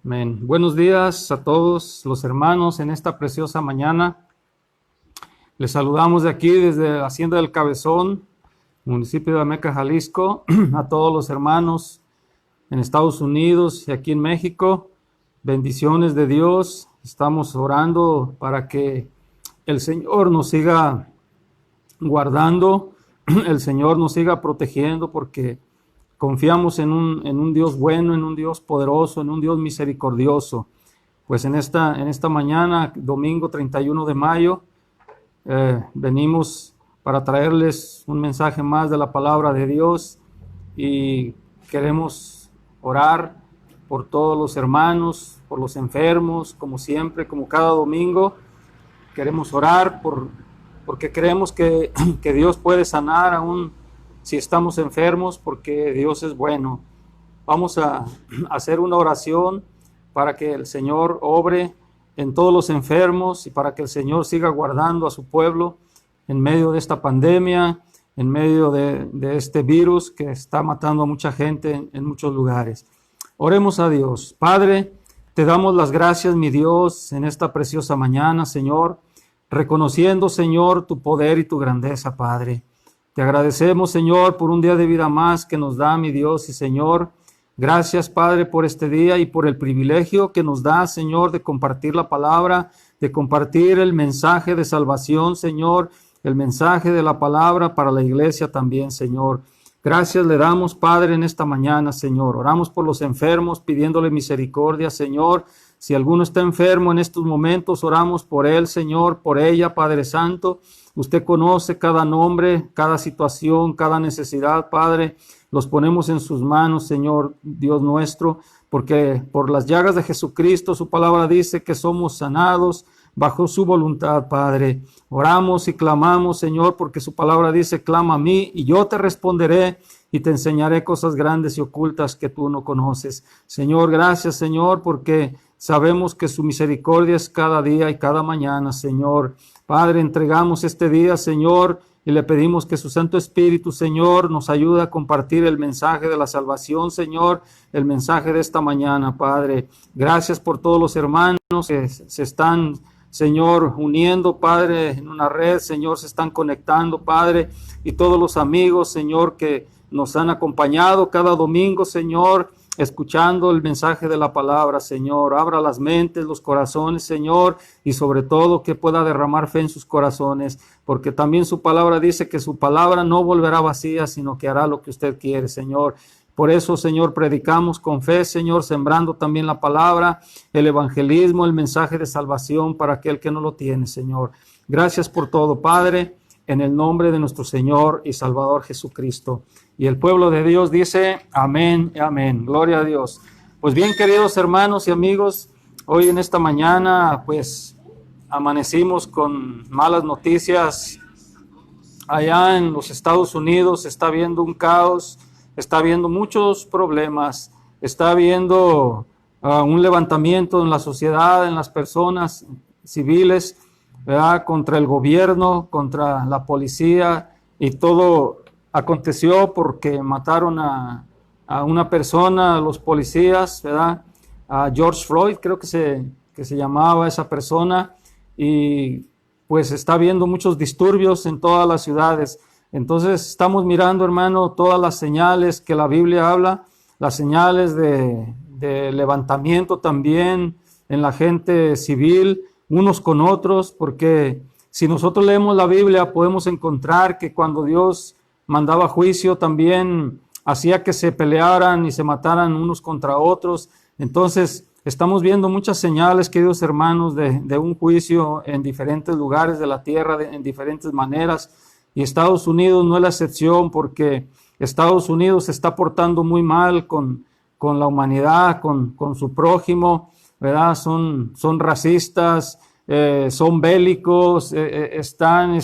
Amén. Buenos días a todos los hermanos en esta preciosa mañana. Les saludamos de aquí desde la Hacienda del Cabezón, municipio de Ameca, Jalisco, a todos los hermanos en Estados Unidos y aquí en México. Bendiciones de Dios. Estamos orando para que el Señor nos siga guardando, el Señor nos siga protegiendo, porque confiamos en un Dios bueno, en un Dios poderoso, en un Dios misericordioso. Pues en esta mañana, domingo 31 de mayo, venimos para traerles un mensaje más de la palabra de Dios y queremos orar por todos los hermanos, por los enfermos, como siempre, como cada domingo. Queremos orar porque creemos que Dios puede sanar aún si estamos enfermos, porque Dios es bueno. Vamos a hacer una oración para que el Señor obre en todos los enfermos y para que el Señor siga guardando a su pueblo en medio de esta pandemia, en medio de este virus que está matando a mucha gente en muchos lugares. Oremos a Dios. Padre, te damos las gracias, mi Dios, en esta preciosa mañana, Señor, reconociendo, Señor, tu poder y tu grandeza, Padre. Te agradecemos, Señor, por un día de vida más que nos da, mi Dios y Señor. Gracias, Padre, por este día y por el privilegio que nos da, Señor, de compartir la palabra, de compartir el mensaje de salvación, Señor, el mensaje de la palabra para la iglesia también, Señor. Gracias le damos, Padre, en esta mañana, Señor. Oramos por los enfermos, pidiéndole misericordia, Señor. Si alguno está enfermo en estos momentos, oramos por él, Señor, por ella, Padre Santo. Usted conoce cada nombre, cada situación, cada necesidad, Padre. Los ponemos en sus manos, Señor, Dios nuestro, porque por las llagas de Jesucristo, su palabra dice que somos sanados bajo su voluntad, Padre. Oramos y clamamos, Señor, porque su palabra dice, clama a mí y yo te responderé y te enseñaré cosas grandes y ocultas que tú no conoces. Señor, gracias, Señor, porque sabemos que su misericordia es cada día y cada mañana, Señor. Padre, entregamos este día, Señor, y le pedimos que su Santo Espíritu, Señor, nos ayude a compartir el mensaje de la salvación, Señor, el mensaje de esta mañana, Padre. Gracias por todos los hermanos que se están, Señor, uniendo, Padre, en una red, Señor, se están conectando, Padre, y todos los amigos, Señor, que nos han acompañado cada domingo, Señor, escuchando el mensaje de la palabra, Señor. Abra las mentes, los corazones, Señor, y sobre todo que pueda derramar fe en sus corazones, porque también su palabra dice que su palabra no volverá vacía, sino que hará lo que usted quiere, Señor. Por eso, Señor, predicamos con fe, Señor, sembrando también la palabra, el evangelismo, el mensaje de salvación para aquel que no lo tiene, Señor. Gracias por todo, Padre, en el nombre de nuestro Señor y Salvador Jesucristo. Y el pueblo de Dios dice, amén, amén. Gloria a Dios. Pues bien, queridos hermanos y amigos, hoy en esta mañana, pues, amanecimos con malas noticias. Allá en los Estados Unidos está habiendo un caos, está habiendo muchos problemas, está habiendo un levantamiento en la sociedad, en las personas civiles, ¿verdad? Contra el gobierno, contra la policía, y todo aconteció porque mataron a una persona, a los policías, ¿verdad? A George Floyd, creo que se llamaba esa persona, y pues está habiendo muchos disturbios en todas las ciudades. Entonces estamos mirando, hermano, todas las señales que la Biblia habla, las señales de levantamiento también en la gente civil, unos con otros, porque si nosotros leemos la Biblia podemos encontrar que cuando Dios mandaba juicio también hacía que se pelearan y se mataran unos contra otros. Entonces estamos viendo muchas señales, queridos hermanos, de un juicio en diferentes lugares de la tierra, en diferentes maneras. Y Estados Unidos no es la excepción, porque Estados Unidos se está portando muy mal con la humanidad, con su prójimo, ¿verdad? Son racistas, son bélicos, están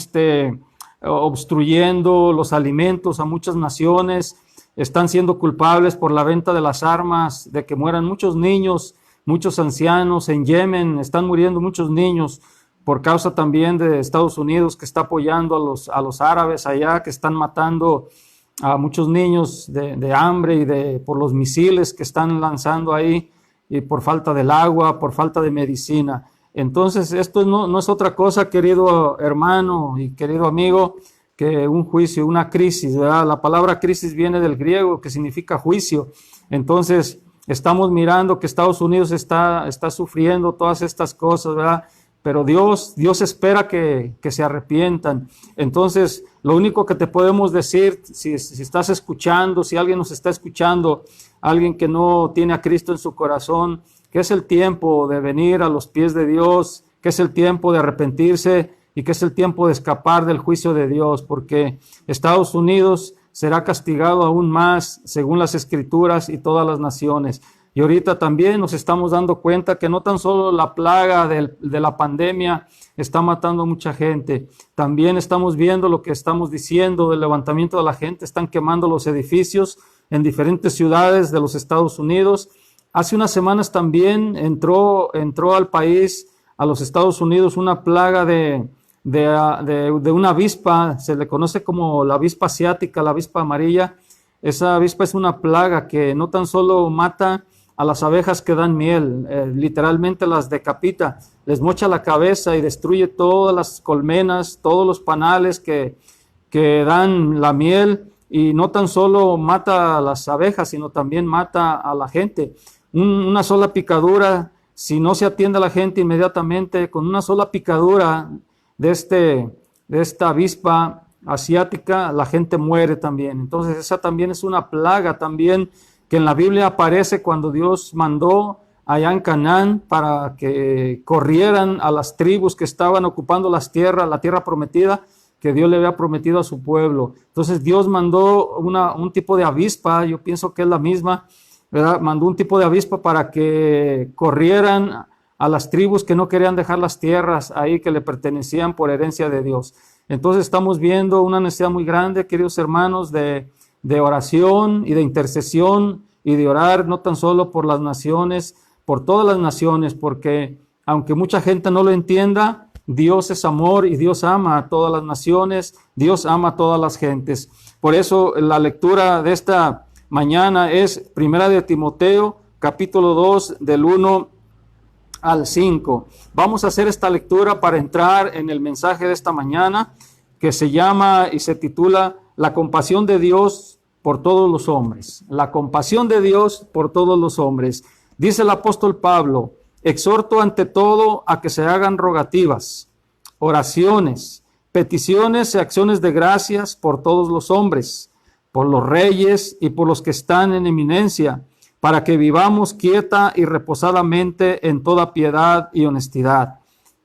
obstruyendo los alimentos a muchas naciones, están siendo culpables por la venta de las armas, de que mueran muchos niños, muchos ancianos. En Yemen están muriendo muchos niños por causa también de Estados Unidos, que está apoyando a los árabes allá, que están matando a muchos niños de hambre y por los misiles que están lanzando ahí. y por falta del agua, por falta de medicina. Entonces, esto no es otra cosa, querido hermano y querido amigo, que un juicio, una crisis, ¿verdad? La palabra crisis viene del griego, que significa juicio. Entonces, estamos mirando que Estados Unidos está sufriendo todas estas cosas, ¿verdad? Pero Dios espera que se arrepientan. Entonces, lo único que te podemos decir, si estás escuchando, si alguien nos está escuchando, alguien que no tiene a Cristo en su corazón, que es el tiempo de venir a los pies de Dios, que es el tiempo de arrepentirse y que es el tiempo de escapar del juicio de Dios, porque Estados Unidos será castigado aún más según las Escrituras y todas las naciones. Y ahorita también nos estamos dando cuenta que no tan solo la plaga de la pandemia está matando a mucha gente, también estamos viendo lo que estamos diciendo del levantamiento de la gente, están quemando los edificios en diferentes ciudades de los Estados Unidos. Hace unas semanas también entró al país, a los Estados Unidos, una plaga de una avispa, se le conoce como la avispa asiática, la avispa amarilla. Esa avispa es una plaga que no tan solo mata a las abejas que dan miel, literalmente las decapita, les mocha la cabeza y destruye todas las colmenas, todos los panales que dan la miel, y no tan solo mata a las abejas, sino también mata a la gente. Una sola picadura, si no se atiende a la gente inmediatamente, con una sola picadura de esta avispa asiática, la gente muere también. Entonces esa también es una plaga también que en la Biblia aparece cuando Dios mandó allá en Canaán para que corrieran a las tribus que estaban ocupando la tierra prometida que Dios le había prometido a su pueblo. Entonces Dios mandó un tipo de avispa, yo pienso que es la misma, ¿verdad? Mandó un tipo de avispa para que corrieran a las tribus que no querían dejar las tierras ahí que le pertenecían por herencia de Dios. Entonces estamos viendo una necesidad muy grande, queridos hermanos, de oración y de intercesión y de orar no tan solo por las naciones, por todas las naciones, porque aunque mucha gente no lo entienda, Dios es amor y Dios ama a todas las naciones, Dios ama a todas las gentes. Por eso la lectura de esta mañana es Primera de Timoteo, capítulo 2, del 1 al 5. Vamos a hacer esta lectura para entrar en el mensaje de esta mañana, que se llama y se titula La compasión de Dios por todos los hombres. La compasión de Dios por todos los hombres. Dice el apóstol Pablo: exhorto ante todo a que se hagan rogativas, oraciones, peticiones y acciones de gracias por todos los hombres, por los reyes y por los que están en eminencia, para que vivamos quieta y reposadamente en toda piedad y honestidad.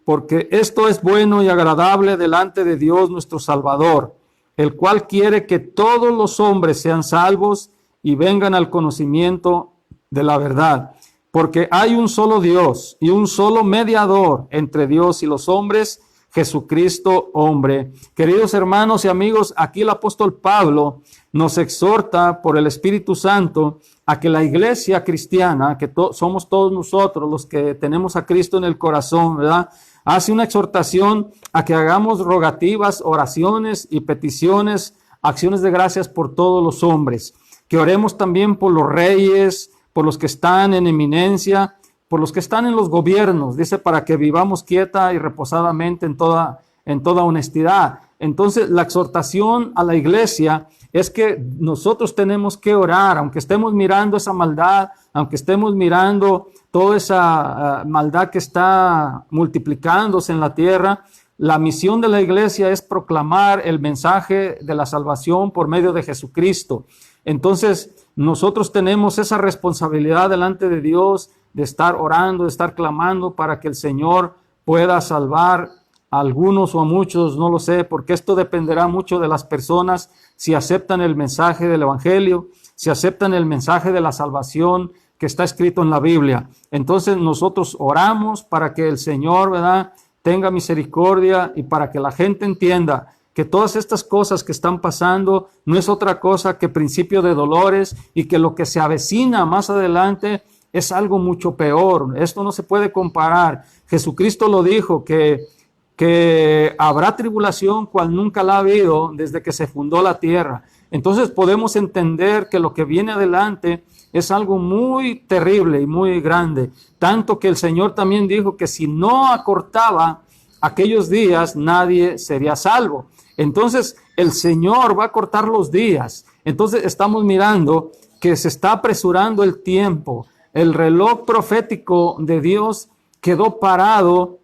Porque esto es bueno y agradable delante de Dios nuestro Salvador, el cual quiere que todos los hombres sean salvos y vengan al conocimiento de la verdad. Porque hay un solo Dios y un solo mediador entre Dios y los hombres, Jesucristo hombre. Queridos hermanos y amigos, aquí el apóstol Pablo nos exhorta por el Espíritu Santo a que la iglesia cristiana, que somos todos nosotros los que tenemos a Cristo en el corazón, ¿verdad?, hace una exhortación a que hagamos rogativas, oraciones y peticiones, acciones de gracias por todos los hombres. Que oremos también por los reyes, por los que están en eminencia, por los que están en los gobiernos, dice, para que vivamos quieta y reposadamente en toda honestidad. Entonces, la exhortación a la iglesia es que nosotros tenemos que orar, aunque estemos mirando esa maldad, aunque estemos mirando toda esa maldad que está multiplicándose en la tierra. La misión de la iglesia es proclamar el mensaje de la salvación por medio de Jesucristo. Entonces, nosotros tenemos esa responsabilidad delante de Dios de estar orando, de estar clamando para que el Señor pueda salvar a algunos o a muchos, no lo sé, porque esto dependerá mucho de las personas, si aceptan el mensaje del Evangelio, si aceptan el mensaje de la salvación que está escrito en la Biblia. Entonces nosotros oramos para que el Señor, ¿verdad?, tenga misericordia y para que la gente entienda que todas estas cosas que están pasando no es otra cosa que principio de dolores y que lo que se avecina más adelante es algo mucho peor. Esto no se puede comparar. Jesucristo lo dijo, que habrá tribulación cual nunca la ha habido desde que se fundó la tierra. Entonces podemos entender que lo que viene adelante es algo muy terrible y muy grande. Tanto que el Señor también dijo que si no acortaba aquellos días, nadie sería salvo. Entonces, el Señor va a cortar los días. Entonces, estamos mirando que se está apresurando el tiempo. El reloj profético de Dios quedó parado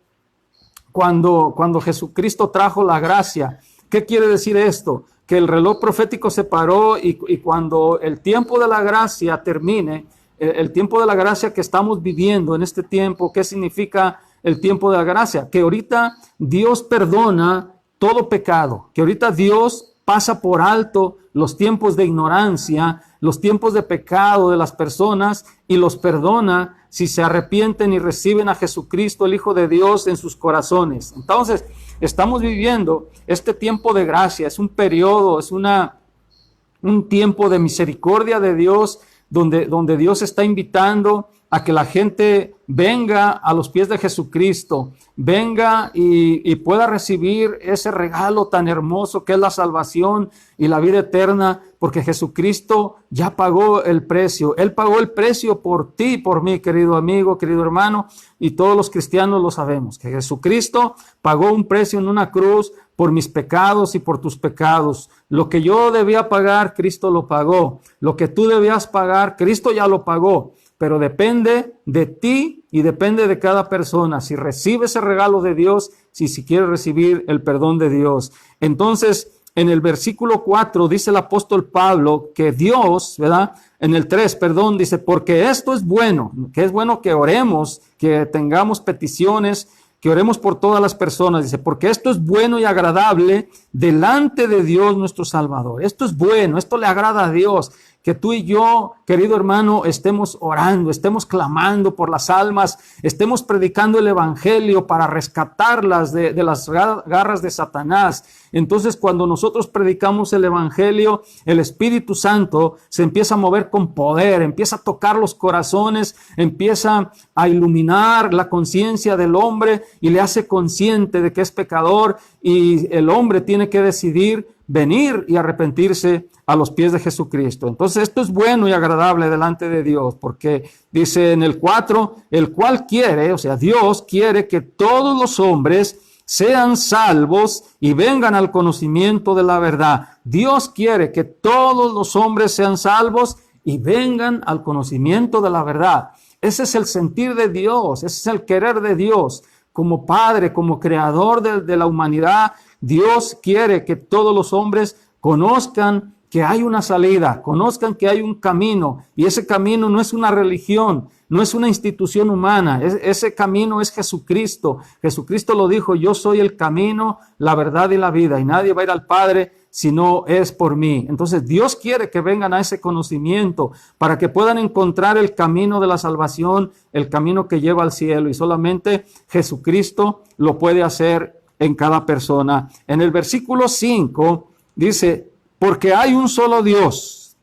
cuando Jesucristo trajo la gracia. ¿Qué quiere decir esto? Que el reloj profético se paró y cuando el tiempo de la gracia termine, el tiempo de la gracia que estamos viviendo en este tiempo, ¿qué significa el tiempo de la gracia? Que ahorita Dios perdona todo pecado, que ahorita Dios pasa por alto los tiempos de ignorancia, los tiempos de pecado de las personas y los perdona si se arrepienten y reciben a Jesucristo, el Hijo de Dios, en sus corazones. Entonces, estamos viviendo este tiempo de gracia, es un periodo, es un tiempo de misericordia de Dios, donde Dios está invitando a que la gente venga a los pies de Jesucristo, venga y pueda recibir ese regalo tan hermoso que es la salvación y la vida eterna, porque Jesucristo ya pagó el precio. Él pagó el precio por ti y por mí, querido amigo, querido hermano, y todos los cristianos lo sabemos, que Jesucristo pagó un precio en una cruz por mis pecados y por tus pecados. Lo que yo debía pagar, Cristo lo pagó. Lo que tú debías pagar, Cristo ya lo pagó. Pero depende de ti y depende de cada persona. Si recibe ese regalo de Dios, si quiere recibir el perdón de Dios. Entonces, en el versículo 4 dice el apóstol Pablo que Dios, ¿verdad? En el 3, perdón, dice, porque esto es bueno, que es bueno que oremos, que tengamos peticiones, que oremos por todas las personas. Dice, porque esto es bueno y agradable delante de Dios nuestro Salvador. Esto es bueno, esto le agrada a Dios. Que tú y yo, querido hermano, estemos orando, estemos clamando por las almas, estemos predicando el evangelio para rescatarlas de las garras de Satanás. Entonces, cuando nosotros predicamos el evangelio, el Espíritu Santo se empieza a mover con poder, empieza a tocar los corazones, empieza a iluminar la conciencia del hombre y le hace consciente de que es pecador, y el hombre tiene que decidir venir y arrepentirse a los pies de Jesucristo. Entonces esto es bueno y agradable delante de Dios, porque dice en el 4, el cual quiere, o sea, Dios quiere que todos los hombres sean salvos y vengan al conocimiento de la verdad. Dios quiere que todos los hombres sean salvos y vengan al conocimiento de la verdad. Ese es el sentir de Dios, ese es el querer de Dios. Como Padre, como Creador de la humanidad, Dios quiere que todos los hombres conozcan que hay una salida, conozcan que hay un camino, y ese camino no es una religión, no es una institución humana, ese camino es Jesucristo. Jesucristo lo dijo, yo soy el camino, la verdad y la vida, y nadie va a ir al Padre si no es por mí. Entonces Dios quiere que vengan a ese conocimiento para que puedan encontrar el camino de la salvación, el camino que lleva al cielo, y solamente Jesucristo lo puede hacer en cada persona. En el versículo 5 dice, porque hay un solo Dios,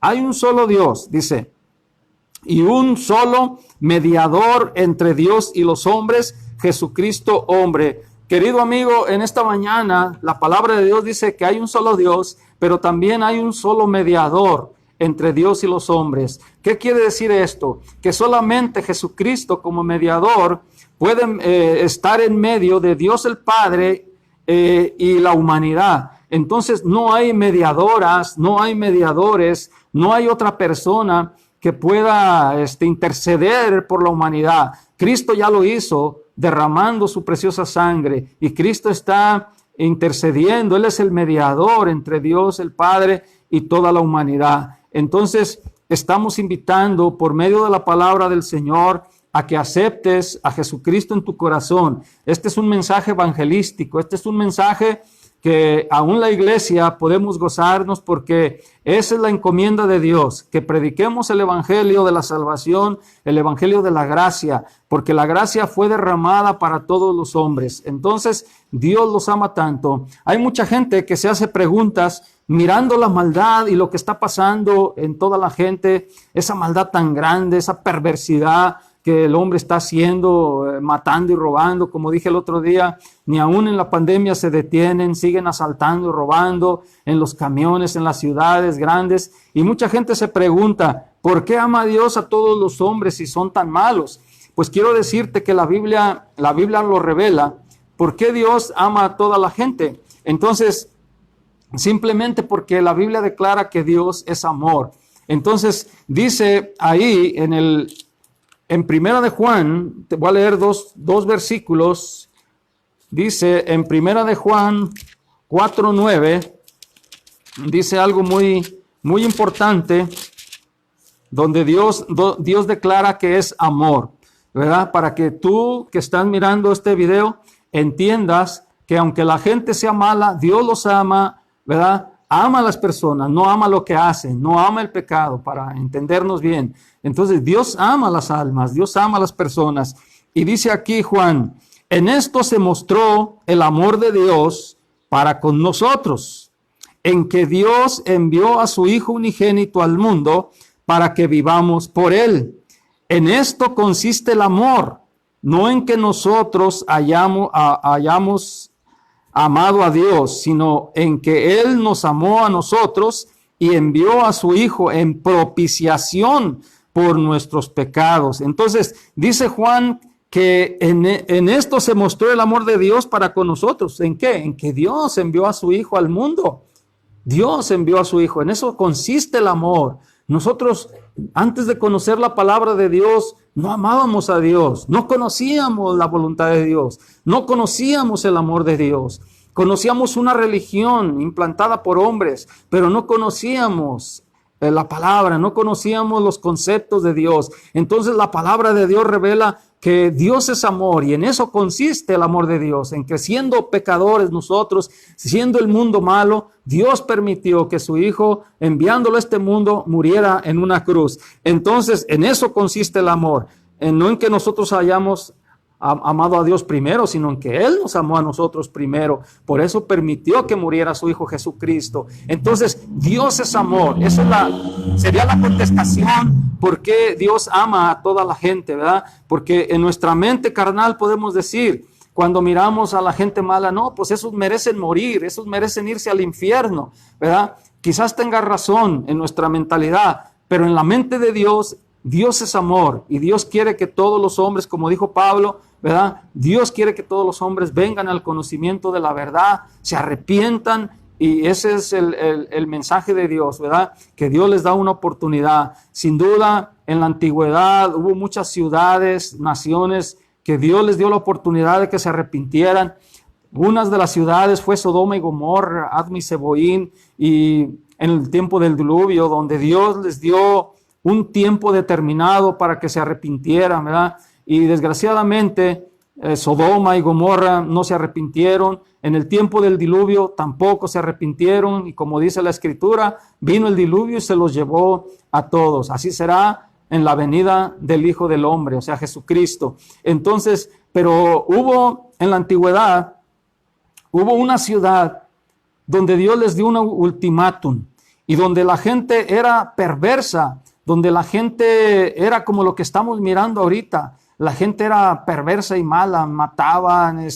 dice, y un solo mediador entre Dios y los hombres, Jesucristo hombre. Querido amigo, en esta mañana la palabra de Dios dice que hay un solo Dios, pero también hay un solo mediador entre Dios y los hombres. ¿Qué quiere decir esto? Que solamente Jesucristo como mediador puede estar en medio de Dios el Padre y la humanidad. Entonces no hay mediadoras, no hay mediadores, no hay otra persona que pueda interceder por la humanidad. Cristo ya lo hizo derramando su preciosa sangre, y Cristo está intercediendo. Él es el mediador entre Dios el Padre y toda la humanidad. Entonces estamos invitando por medio de la palabra del Señor a que aceptes a Jesucristo en tu corazón. Este es un mensaje evangelístico, este es un mensaje que aún la iglesia podemos gozarnos, porque esa es la encomienda de Dios, que prediquemos el evangelio de la salvación, el evangelio de la gracia, porque la gracia fue derramada para todos los hombres. Entonces Dios los ama tanto. Hay mucha gente que se hace preguntas mirando la maldad y lo que está pasando en toda la gente, esa maldad tan grande, esa perversidad, que el hombre está haciendo, matando y robando. Como dije el otro día, ni aún en la pandemia se detienen, siguen asaltando y robando en los camiones, en las ciudades grandes. Y mucha gente se pregunta, ¿por qué ama Dios a todos los hombres si son tan malos? Pues quiero decirte que la Biblia lo revela. ¿Por qué Dios ama a toda la gente? Entonces, simplemente porque la Biblia declara que Dios es amor. Entonces, dice ahí en Primera de Juan, te voy a leer dos versículos. Dice en Primera de Juan 4:9, dice algo muy, muy importante, donde Dios declara que es amor, ¿verdad? Para que tú que estás mirando este video entiendas que aunque la gente sea mala, Dios los ama, ¿verdad? Ama a las personas, no ama lo que hacen, no ama el pecado, para entendernos bien. Entonces Dios ama a las almas, Dios ama a las personas. Y dice aquí Juan, en esto se mostró el amor de Dios para con nosotros, en que Dios envió a su Hijo unigénito al mundo para que vivamos por Él. En esto consiste el amor, no en que nosotros hayamos amado a Dios, sino en que Él nos amó a nosotros y envió a su Hijo en propiciación por nuestros pecados. Entonces, dice Juan que en esto se mostró el amor de Dios para con nosotros. ¿En qué? En que Dios envió a su Hijo al mundo. Dios envió a su Hijo. En eso consiste el amor. Nosotros, antes de conocer la palabra de Dios, no amábamos a Dios, no conocíamos la voluntad de Dios, no conocíamos el amor de Dios. Conocíamos una religión implantada por hombres, pero no conocíamos la palabra, no conocíamos los conceptos de Dios. Entonces la palabra de Dios revela que Dios es amor, y en eso consiste el amor de Dios, en que siendo pecadores nosotros, siendo el mundo malo, Dios permitió que su Hijo, enviándolo a este mundo, muriera en una cruz. Entonces, en eso consiste el amor, no en que nosotros hayamos amado a Dios primero, sino en que Él nos amó a nosotros primero. Por eso permitió que muriera su Hijo Jesucristo. Entonces, Dios es amor. Esa sería la contestación por qué Dios ama a toda la gente, ¿verdad? Porque en nuestra mente carnal podemos decir, cuando miramos a la gente mala, no, pues esos merecen morir, esos merecen irse al infierno, ¿verdad? Quizás tenga razón en nuestra mentalidad, pero en la mente de Dios, Dios es amor, y Dios quiere que todos los hombres, como dijo Pablo, ¿verdad? Dios quiere que todos los hombres vengan al conocimiento de la verdad, se arrepientan, y ese es el mensaje de Dios, ¿verdad? Que Dios les da una oportunidad. Sin duda, en la antigüedad hubo muchas ciudades, naciones, que Dios les dio la oportunidad de que se arrepintieran. Unas de las ciudades fue Sodoma y Gomorra, Adma y Zeboín, y en el tiempo del diluvio, donde Dios les dio un tiempo determinado para que se arrepintieran, ¿verdad? Y desgraciadamente Sodoma y Gomorra no se arrepintieron. En el tiempo del diluvio tampoco se arrepintieron, y como dice la Escritura, vino el diluvio y se los llevó a todos. Así será en la venida del Hijo del Hombre, o sea, Jesucristo. Entonces, pero hubo en la antigüedad, hubo una ciudad donde Dios les dio un ultimátum, y donde la gente era perversa, donde la gente era como lo que estamos mirando ahorita. La gente era perversa y mala, mataban,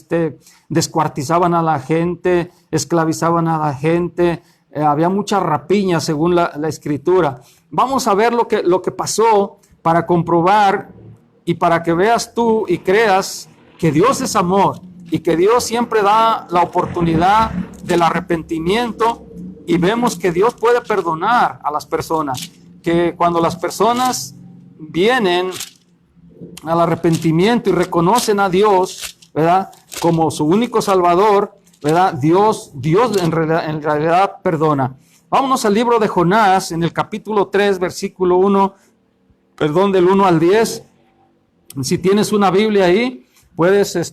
descuartizaban a la gente, esclavizaban a la gente, había mucha rapiña según la Escritura. Vamos a ver lo que pasó para comprobar y para que veas tú y creas que Dios es amor y que Dios siempre da la oportunidad del arrepentimiento, y vemos que Dios puede perdonar a las personas, que cuando las personas vienen al arrepentimiento y reconocen a Dios, ¿verdad?, como su único Salvador, ¿verdad?, Dios en realidad perdona. Vámonos al libro de Jonás, en el capítulo 3, versículo 1, del 1 al 10. Si tienes una Biblia ahí, puedes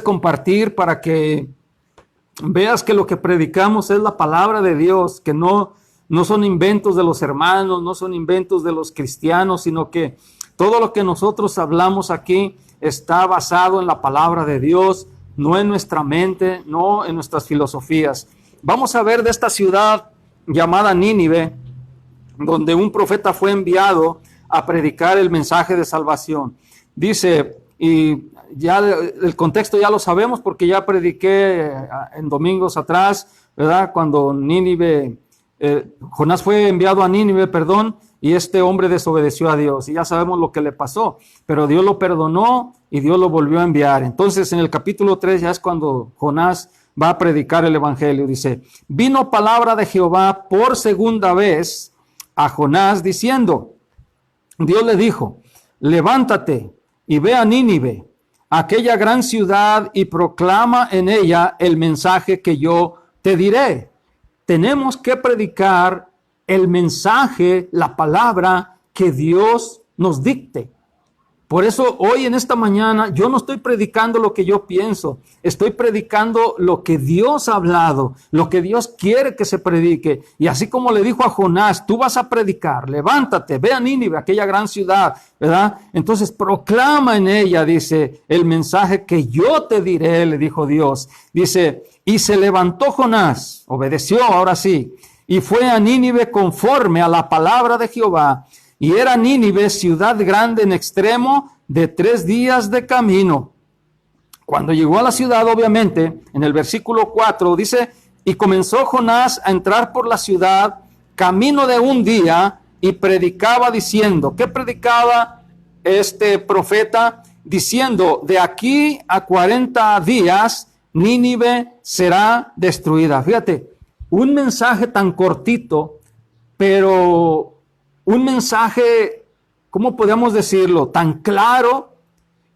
compartir para que veas que lo que predicamos es la palabra de Dios, que no son inventos de los hermanos, no son inventos de los cristianos, sino que todo lo que nosotros hablamos aquí está basado en la palabra de Dios, no en nuestra mente, no en nuestras filosofías. Vamos a ver de esta ciudad llamada Nínive, donde un profeta fue enviado a predicar el mensaje de salvación. Dice, y ya el contexto ya lo sabemos porque ya prediqué en domingos atrás, ¿verdad? Cuando Jonás fue enviado a Nínive, y este hombre desobedeció a Dios, y ya sabemos lo que le pasó, pero Dios lo perdonó y Dios lo volvió a enviar. Entonces en el capítulo 3 ya es cuando Jonás va a predicar el evangelio. Dice, vino palabra de Jehová por segunda vez a Jonás diciendo, Dios le dijo, levántate y ve a Nínive, aquella gran ciudad, y proclama en ella el mensaje que yo te diré. Tenemos que predicar el mensaje, la palabra que Dios nos dicte. Por eso hoy en esta mañana yo no estoy predicando lo que yo pienso, estoy predicando lo que Dios ha hablado, lo que Dios quiere que se predique. Y así como le dijo a Jonás, tú vas a predicar, levántate, ve a Nínive, aquella gran ciudad, ¿verdad? Entonces proclama en ella, dice, el mensaje que yo te diré, le dijo Dios. Dice, y se levantó Jonás, obedeció ahora sí, y fue a Nínive conforme a la palabra de Jehová. Y era Nínive ciudad grande en extremo, de 3 días de camino. Cuando llegó a la ciudad, obviamente, en el versículo 4 dice, y comenzó Jonás a entrar por la ciudad, camino de 1 día, y predicaba diciendo, ¿qué predicaba este profeta? Diciendo, de aquí a 40 días, Nínive será destruida. Fíjate, un mensaje tan cortito, pero un mensaje, ¿cómo podemos decirlo? Tan claro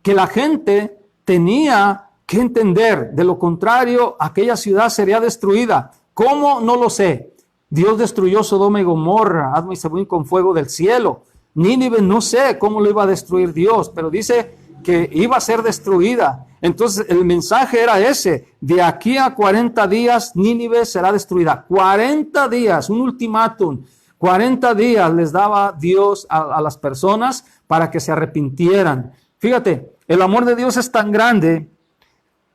que la gente tenía que entender. De lo contrario, aquella ciudad sería destruida. ¿Cómo? No lo sé. Dios destruyó Sodoma y Gomorra, Adma y Zeboim con fuego del cielo. Nínive no sé cómo lo iba a destruir Dios, pero dice que iba a ser destruida. Entonces el mensaje era ese, de aquí a 40 días Nínive será destruida. 40 días, un ultimátum. 40 días les daba Dios a las personas para que se arrepintieran. Fíjate, el amor de Dios es tan grande.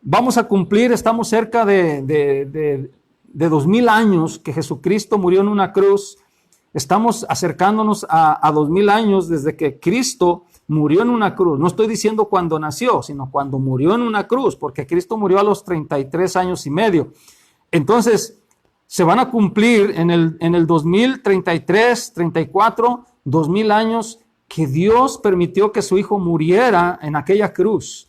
Vamos a cumplir, estamos cerca de 2000 años que Jesucristo murió en una cruz. Estamos acercándonos a 2000 años desde que Cristo murió en una cruz. No estoy diciendo cuando nació, sino cuando murió en una cruz, porque Cristo murió a los 33 años y medio. Entonces, se van a cumplir en el 2033, 34, 2000 años que Dios permitió que su Hijo muriera en aquella cruz.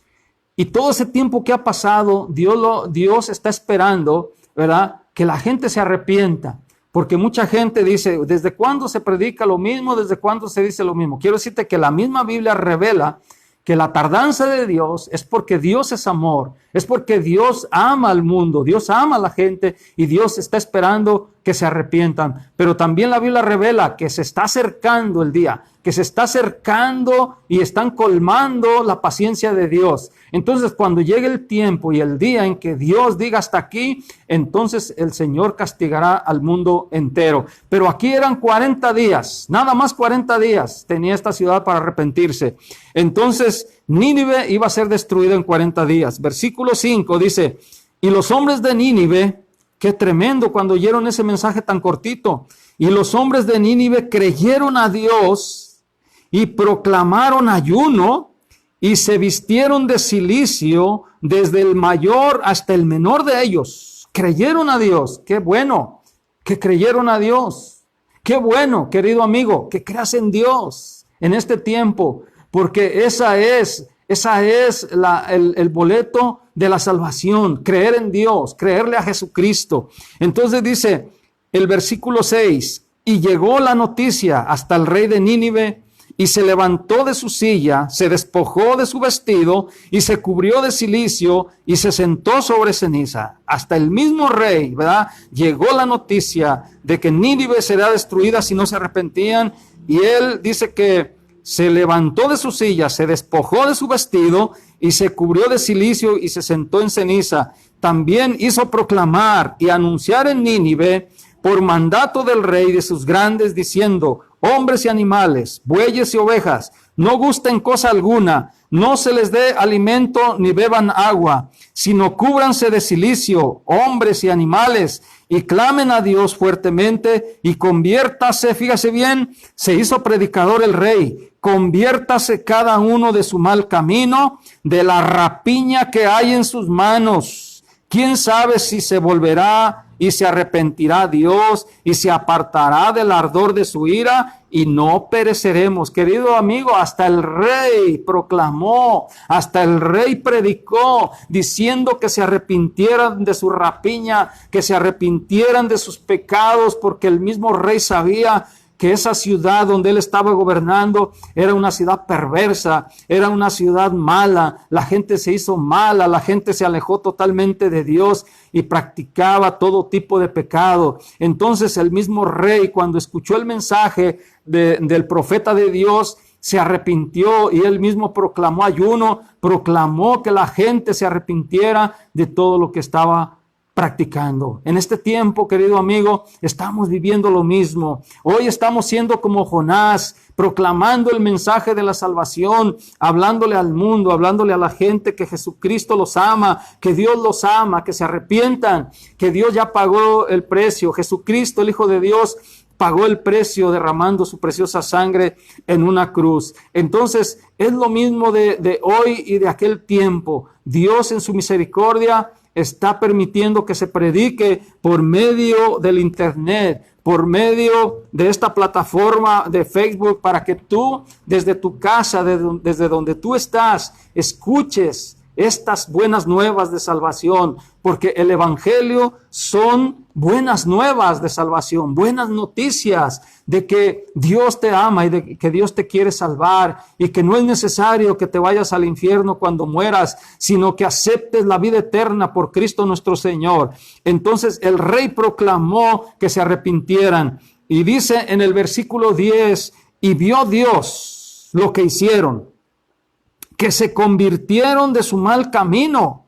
Y todo ese tiempo que ha pasado, Dios está esperando, ¿verdad?, que la gente se arrepienta. Porque mucha gente dice, ¿desde cuándo se predica lo mismo? ¿Desde cuándo se dice lo mismo? Quiero decirte que la misma Biblia revela que la tardanza de Dios es porque Dios es amor, es porque Dios ama al mundo, Dios ama a la gente y Dios está esperando que se arrepientan. Pero también la Biblia revela que se está acercando el día, que se está acercando y están colmando la paciencia de Dios. Entonces, cuando llegue el tiempo y el día en que Dios diga hasta aquí, entonces el Señor castigará al mundo entero. Pero aquí eran 40 días, nada más 40 días tenía esta ciudad para arrepentirse. Entonces, Nínive iba a ser destruida en 40 días. Versículo 5 dice, y los hombres de Nínive, qué tremendo cuando oyeron ese mensaje tan cortito, y los hombres de Nínive creyeron a Dios y proclamaron ayuno y se vistieron de cilicio desde el mayor hasta el menor de ellos. Creyeron a Dios. Qué bueno que creyeron a Dios. Qué bueno, querido amigo, que creas en Dios en este tiempo, porque esa es el boleto de la salvación, creer en Dios, creerle a Jesucristo. Entonces dice el versículo 6, y llegó la noticia hasta el rey de Nínive, y se levantó de su silla, se despojó de su vestido, y se cubrió de cilicio, y se sentó sobre ceniza. Hasta el mismo rey, ¿verdad?, llegó la noticia de que Nínive será destruida si no se arrepentían, y él dice que se levantó de su silla, se despojó de su vestido y se cubrió de cilicio y se sentó en ceniza. También hizo proclamar y anunciar en Nínive por mandato del rey de sus grandes, diciendo: hombres y animales, bueyes y ovejas, no gusten cosa alguna, no se les dé alimento ni beban agua, sino cúbranse de cilicio, hombres y animales, y clamen a Dios fuertemente, y conviértase, fíjese bien, se hizo predicador el rey, conviértase cada uno de su mal camino, de la rapiña que hay en sus manos. ¿Quién sabe si se volverá y se arrepentirá Dios y se apartará del ardor de su ira y no pereceremos? Querido amigo, hasta el rey proclamó, hasta el rey predicó, diciendo que se arrepintieran de su rapiña, que se arrepintieran de sus pecados, porque el mismo rey sabía que esa ciudad donde él estaba gobernando era una ciudad perversa, era una ciudad mala, la gente se hizo mala, la gente se alejó totalmente de Dios y practicaba todo tipo de pecado. Entonces el mismo rey, cuando escuchó el mensaje del profeta de Dios, se arrepintió y él mismo proclamó ayuno, proclamó que la gente se arrepintiera de todo lo que estaba practicando. En este tiempo, querido amigo, estamos viviendo lo mismo. Hoy estamos siendo como Jonás, proclamando el mensaje de la salvación, hablándole al mundo, hablándole a la gente que Jesucristo los ama, que Dios los ama, que se arrepientan, que Dios ya pagó el precio. Jesucristo, el Hijo de Dios, pagó el precio derramando su preciosa sangre en una cruz. Entonces, es lo mismo de hoy y de aquel tiempo. Dios en su misericordia está permitiendo que se predique por medio del internet, por medio de esta plataforma de Facebook, para que tú desde tu casa, desde donde tú estás, escuches estas buenas nuevas de salvación, porque el evangelio son buenas nuevas de salvación, buenas noticias de que Dios te ama y de que Dios te quiere salvar y que no es necesario que te vayas al infierno cuando mueras, sino que aceptes la vida eterna por Cristo nuestro Señor. Entonces el rey proclamó que se arrepintieran y dice en el versículo 10: y vio Dios lo que hicieron, que se convirtieron de su mal camino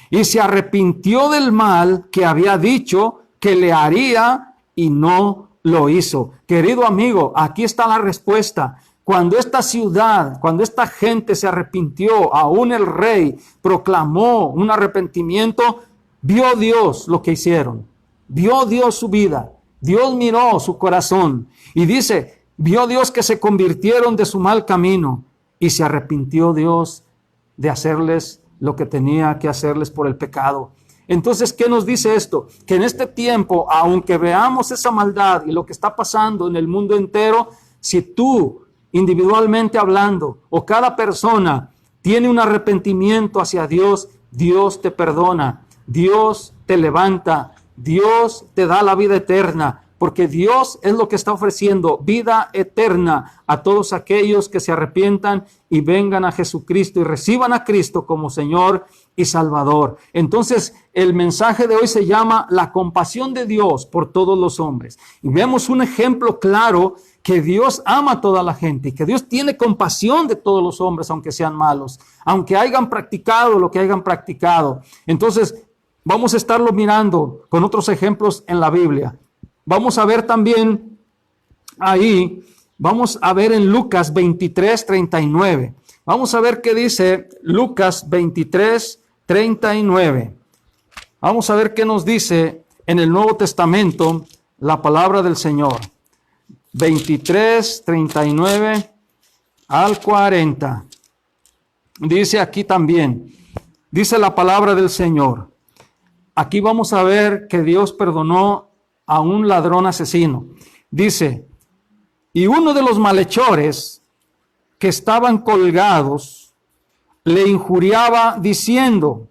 y se arrepintió del mal que había dicho que le haría y no lo hizo. Querido amigo, aquí está la respuesta. Cuando esta ciudad, cuando esta gente se arrepintió, aún el rey proclamó un arrepentimiento, vio Dios lo que hicieron, vio Dios su vida, Dios miró su corazón y dice, vio Dios que se convirtieron de su mal camino y se arrepintió Dios de hacerles lo que tenía que hacerles por el pecado. Entonces, ¿qué nos dice esto? Que en este tiempo, aunque veamos esa maldad y lo que está pasando en el mundo entero, si tú, individualmente hablando, o cada persona tiene un arrepentimiento hacia Dios, Dios te perdona, Dios te levanta, Dios te da la vida eterna, porque Dios es lo que está ofreciendo, vida eterna a todos aquellos que se arrepientan y vengan a Jesucristo y reciban a Cristo como Señor y Salvador. Entonces, el mensaje de hoy se llama la compasión de Dios por todos los hombres. Y vemos un ejemplo claro que Dios ama a toda la gente y que Dios tiene compasión de todos los hombres, aunque sean malos, aunque hayan practicado lo que hayan practicado. Entonces, vamos a estarlo mirando con otros ejemplos en la Biblia. Vamos a ver también ahí, vamos a ver en Lucas 23:39. Vamos a ver qué dice Lucas 23:39. Vamos a ver qué nos dice en el Nuevo Testamento la palabra del Señor. 23:39 al 40. Dice aquí también, dice la palabra del Señor. Aquí vamos a ver que Dios perdonó a un ladrón asesino. Dice, y uno de los malhechores que estaban colgados le injuriaba diciendo,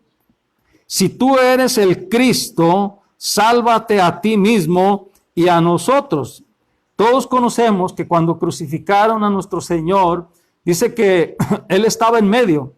si tú eres el Cristo, sálvate a ti mismo y a nosotros. Todos conocemos que cuando crucificaron a nuestro Señor, dice que Él estaba en medio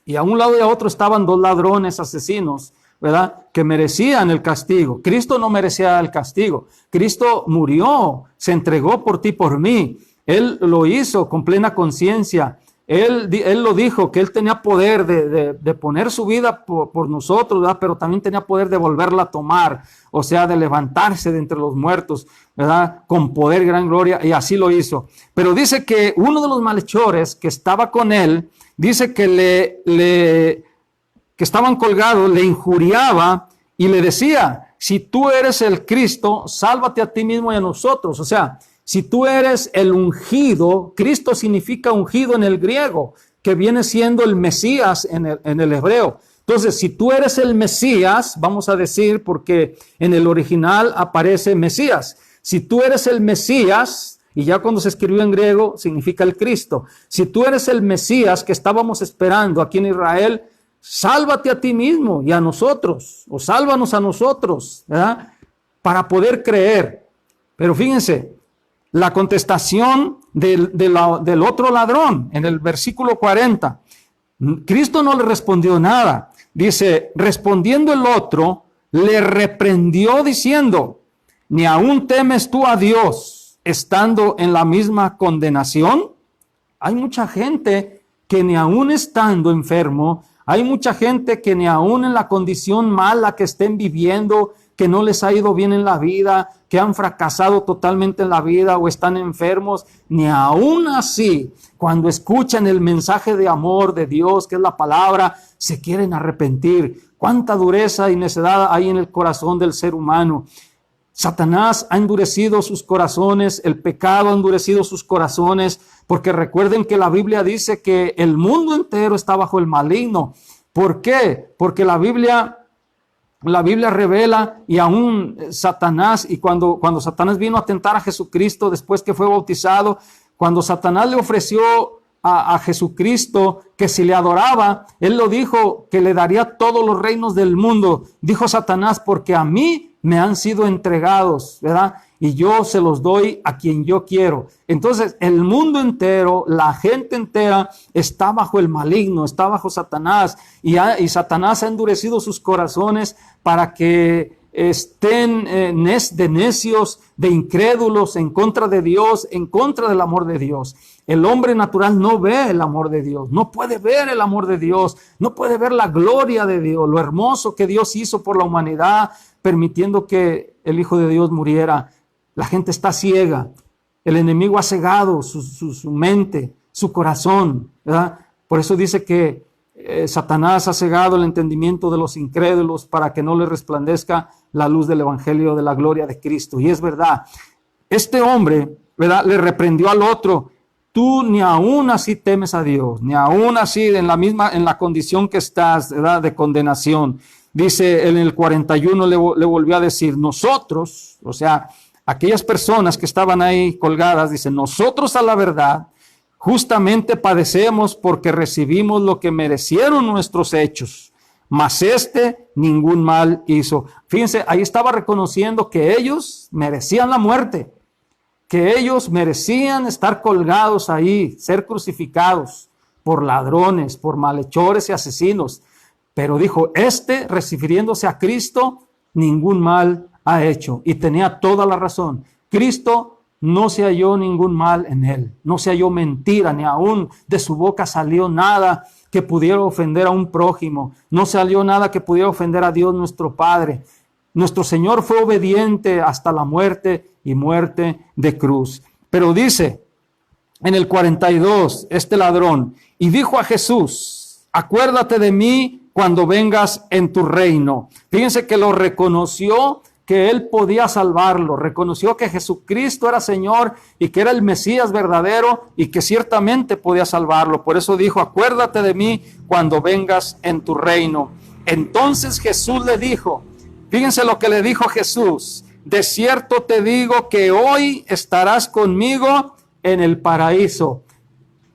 y a un lado y a otro estaban dos ladrones asesinos, ¿verdad? Que merecían el castigo. Cristo no merecía el castigo. Cristo murió, se entregó por ti, por mí. Él lo hizo con plena conciencia. Él lo dijo, que Él tenía poder de poner su vida por nosotros, ¿verdad? Pero también tenía poder de volverla a tomar, o sea, de levantarse de entre los muertos, ¿verdad? Con poder, gran gloria, y así lo hizo. Pero dice que uno de los malhechores que estaba con Él, dice que que estaban colgados, le injuriaba y le decía: si tú eres el Cristo, sálvate a ti mismo y a nosotros. O sea, si tú eres el ungido, Cristo significa ungido en el griego, que viene siendo el Mesías en el hebreo. Entonces, si tú eres el Mesías, vamos a decir, porque en el original aparece Mesías. Si tú eres el Mesías, y ya cuando se escribió en griego, significa el Cristo. Si tú eres el Mesías que estábamos esperando aquí en Israel, sálvate a ti mismo y a nosotros, o sálvanos a nosotros, ¿verdad? Para poder creer. Pero fíjense, la contestación del otro ladrón, en el versículo 40, Cristo no le respondió nada. Dice: respondiendo el otro, le reprendió diciendo: ¿ni aún temes tú a Dios estando en la misma condenación? Hay mucha gente que ni aún estando enfermo, hay mucha gente que ni aún en la condición mala que estén viviendo, que no les ha ido bien en la vida, que han fracasado totalmente en la vida o están enfermos, ni aún así, cuando escuchan el mensaje de amor de Dios, que es la palabra, se quieren arrepentir. Cuánta dureza y necedad hay en el corazón del ser humano. Satanás ha endurecido sus corazones, el pecado ha endurecido sus corazones, porque recuerden que la Biblia dice que el mundo entero está bajo el maligno. ¿Por qué? Porque la Biblia revela, y aún Satanás, y cuando Satanás vino a tentar a Jesucristo después que fue bautizado, cuando Satanás le ofreció a Jesucristo que si le adoraba, él lo dijo, que le daría todos los reinos del mundo. Dijo Satanás: porque a mí me han sido entregados, ¿verdad? Y yo se los doy a quien yo quiero. Entonces, el mundo entero, la gente entera está bajo el maligno, está bajo Satanás, y Satanás ha endurecido sus corazones para que estén de necios, de incrédulos, en contra de Dios, en contra del amor de Dios. El hombre natural no ve el amor de Dios, no puede ver el amor de Dios, no puede ver la gloria de Dios, lo hermoso que Dios hizo por la humanidad, permitiendo que el Hijo de Dios muriera. La gente está ciega, el enemigo ha cegado su mente, su corazón, ¿verdad? Por eso dice que Satanás ha cegado el entendimiento de los incrédulos para que no les resplandezca la luz del evangelio de la gloria de Cristo. Y es verdad, este hombre, ¿verdad?, le reprendió al otro: tú ni aún así temes a Dios, ni aún así en la condición que estás, ¿verdad?, de condenación. Dice en el 41, le volvió a decir: nosotros, o sea, aquellas personas que estaban ahí colgadas, dice: nosotros a la verdad justamente padecemos porque recibimos lo que merecieron nuestros hechos, mas ningún mal hizo. Fíjense, ahí estaba reconociendo que ellos merecían la muerte, que ellos merecían estar colgados ahí, ser crucificados por ladrones, por malhechores y asesinos. Pero dijo, refiriéndose a Cristo, ningún mal ha hecho. Y tenía toda la razón. Cristo no se halló ningún mal en él, no se halló mentira, ni aún de su boca salió nada que pudiera ofender a un prójimo, no salió nada que pudiera ofender a Dios nuestro Padre. Nuestro Señor fue obediente hasta la muerte y muerte de cruz. Pero dice en el 42, este ladrón, y dijo a Jesús: acuérdate de mí cuando vengas en tu reino. Fíjense que lo reconoció, que él podía salvarlo, reconoció que Jesucristo era Señor y que era el Mesías verdadero y que ciertamente podía salvarlo. Por eso dijo: acuérdate de mí cuando vengas en tu reino. Entonces Jesús le dijo, fíjense lo que le dijo Jesús: de cierto te digo que hoy estarás conmigo en el paraíso.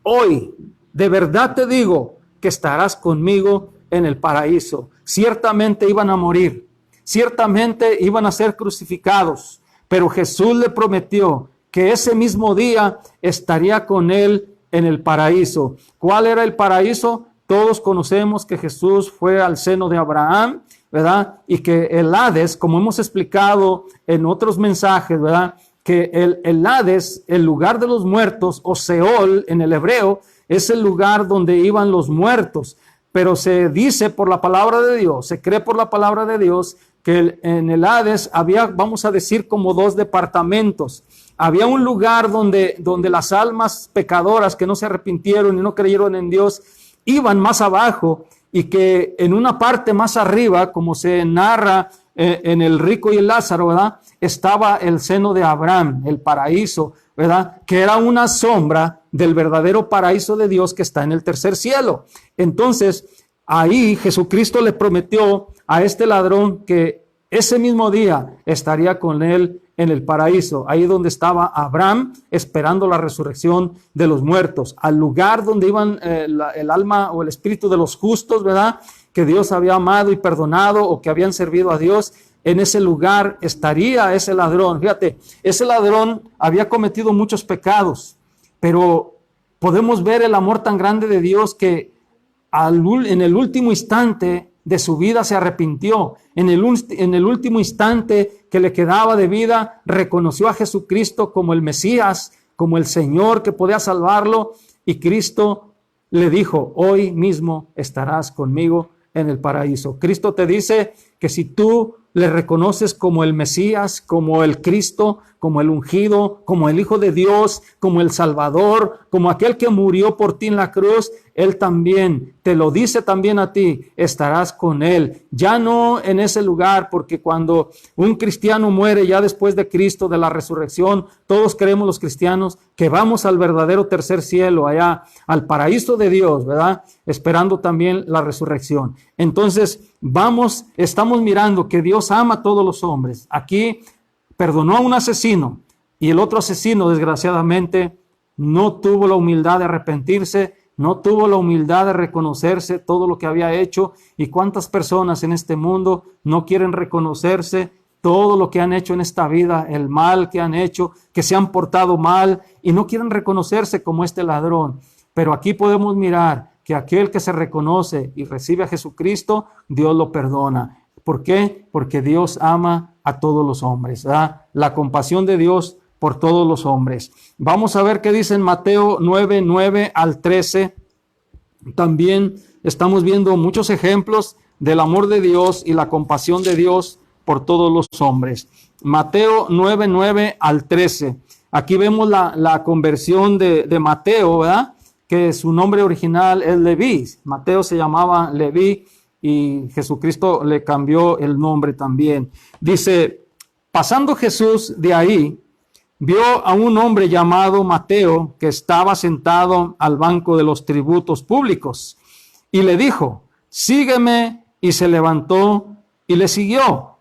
Hoy, de verdad te digo que estarás conmigo en el paraíso. Ciertamente iban a morir, ciertamente iban a ser crucificados, pero Jesús le prometió que ese mismo día estaría con él en el paraíso. ¿Cuál era el paraíso? Todos conocemos que Jesús fue al seno de Abraham, ¿verdad? Y que el Hades, como hemos explicado en otros mensajes, ¿verdad?, que el Hades, el lugar de los muertos, o Seol en el hebreo, es el lugar donde iban los muertos. Pero se dice por la palabra de Dios, se cree por la palabra de Dios, que en el Hades había, vamos a decir, como dos departamentos. Había un lugar donde las almas pecadoras que no se arrepintieron y no creyeron en Dios iban más abajo, y que en una parte más arriba, como se narra en el rico y el Lázaro, ¿verdad?, estaba el seno de Abraham, el paraíso, ¿verdad?, que era una sombra del verdadero paraíso de Dios que está en el tercer cielo. Entonces, ahí Jesucristo le prometió a este ladrón que ese mismo día estaría con él en el paraíso, ahí donde estaba Abraham esperando la resurrección de los muertos, al lugar donde iban el alma o el espíritu de los justos, ¿verdad?, que Dios había amado y perdonado, o que habían servido a Dios. En ese lugar estaría ese ladrón. Fíjate, ese ladrón había cometido muchos pecados, pero podemos ver el amor tan grande de Dios que en el último instante de su vida se arrepintió. En el último instante que le quedaba de vida, reconoció a Jesucristo como el Mesías, como el Señor que podía salvarlo, y Cristo le dijo: hoy mismo estarás conmigo en el paraíso. Cristo te dice que si tú le reconoces como el Mesías, como el Cristo, como el ungido, como el Hijo de Dios, como el Salvador, como aquel que murió por ti en la cruz, Él también te lo dice también a ti: estarás con Él. Ya no en ese lugar, porque cuando un cristiano muere ya después de Cristo, de la resurrección, todos creemos los cristianos que vamos al verdadero tercer cielo, allá al paraíso de Dios, ¿verdad?, esperando también la resurrección. Entonces estamos mirando que Dios ama a todos los hombres. Aquí perdonó a un asesino, y el otro asesino, desgraciadamente, no tuvo la humildad de arrepentirse, no tuvo la humildad de reconocerse todo lo que había hecho. Y cuántas personas en este mundo no quieren reconocerse todo lo que han hecho en esta vida, el mal que han hecho, que se han portado mal, y no quieren reconocerse como este ladrón. Pero aquí podemos mirar que aquel que se reconoce y recibe a Jesucristo, Dios lo perdona. ¿Por qué? Porque Dios ama a todos los hombres, ¿verdad? La compasión de Dios por todos los hombres. Vamos a ver qué dice en Mateo 9, 9 al 13. También estamos viendo muchos ejemplos del amor de Dios y la compasión de Dios por todos los hombres. Mateo 9, 9 al 13. Aquí vemos la conversión de Mateo, ¿verdad?, que su nombre original es Leví. Mateo se llamaba Leví y Jesucristo le cambió el nombre también. Dice: pasando Jesús de ahí, vio a un hombre llamado Mateo que estaba sentado al banco de los tributos públicos, y le dijo: sígueme. Y se levantó y le siguió.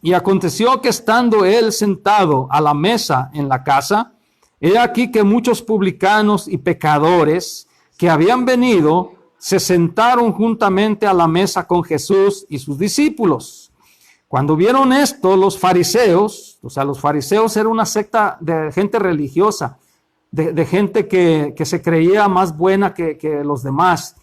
Y aconteció que estando él sentado a la mesa en la casa, he aquí que muchos publicanos y pecadores que habían venido se sentaron juntamente a la mesa con Jesús y sus discípulos. Cuando vieron esto, los fariseos, o sea, los fariseos era una secta de gente religiosa, de gente que se creía más buena que los demás,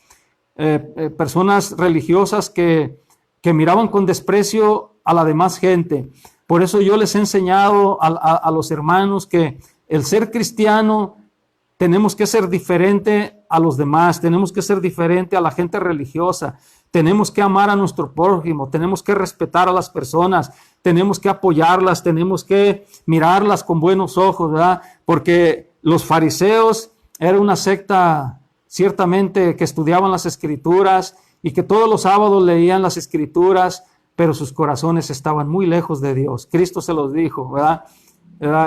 personas religiosas que miraban con desprecio a la demás gente. Por eso yo les he enseñado a los hermanos que el ser cristiano tenemos que ser diferente a los demás, tenemos que ser diferente a la gente religiosa, tenemos que amar a nuestro prójimo, tenemos que respetar a las personas, tenemos que apoyarlas, tenemos que mirarlas con buenos ojos, ¿verdad? Porque los fariseos era una secta ciertamente que estudiaban las escrituras y que todos los sábados leían las escrituras, pero sus corazones estaban muy lejos de Dios. Cristo se los dijo, ¿verdad?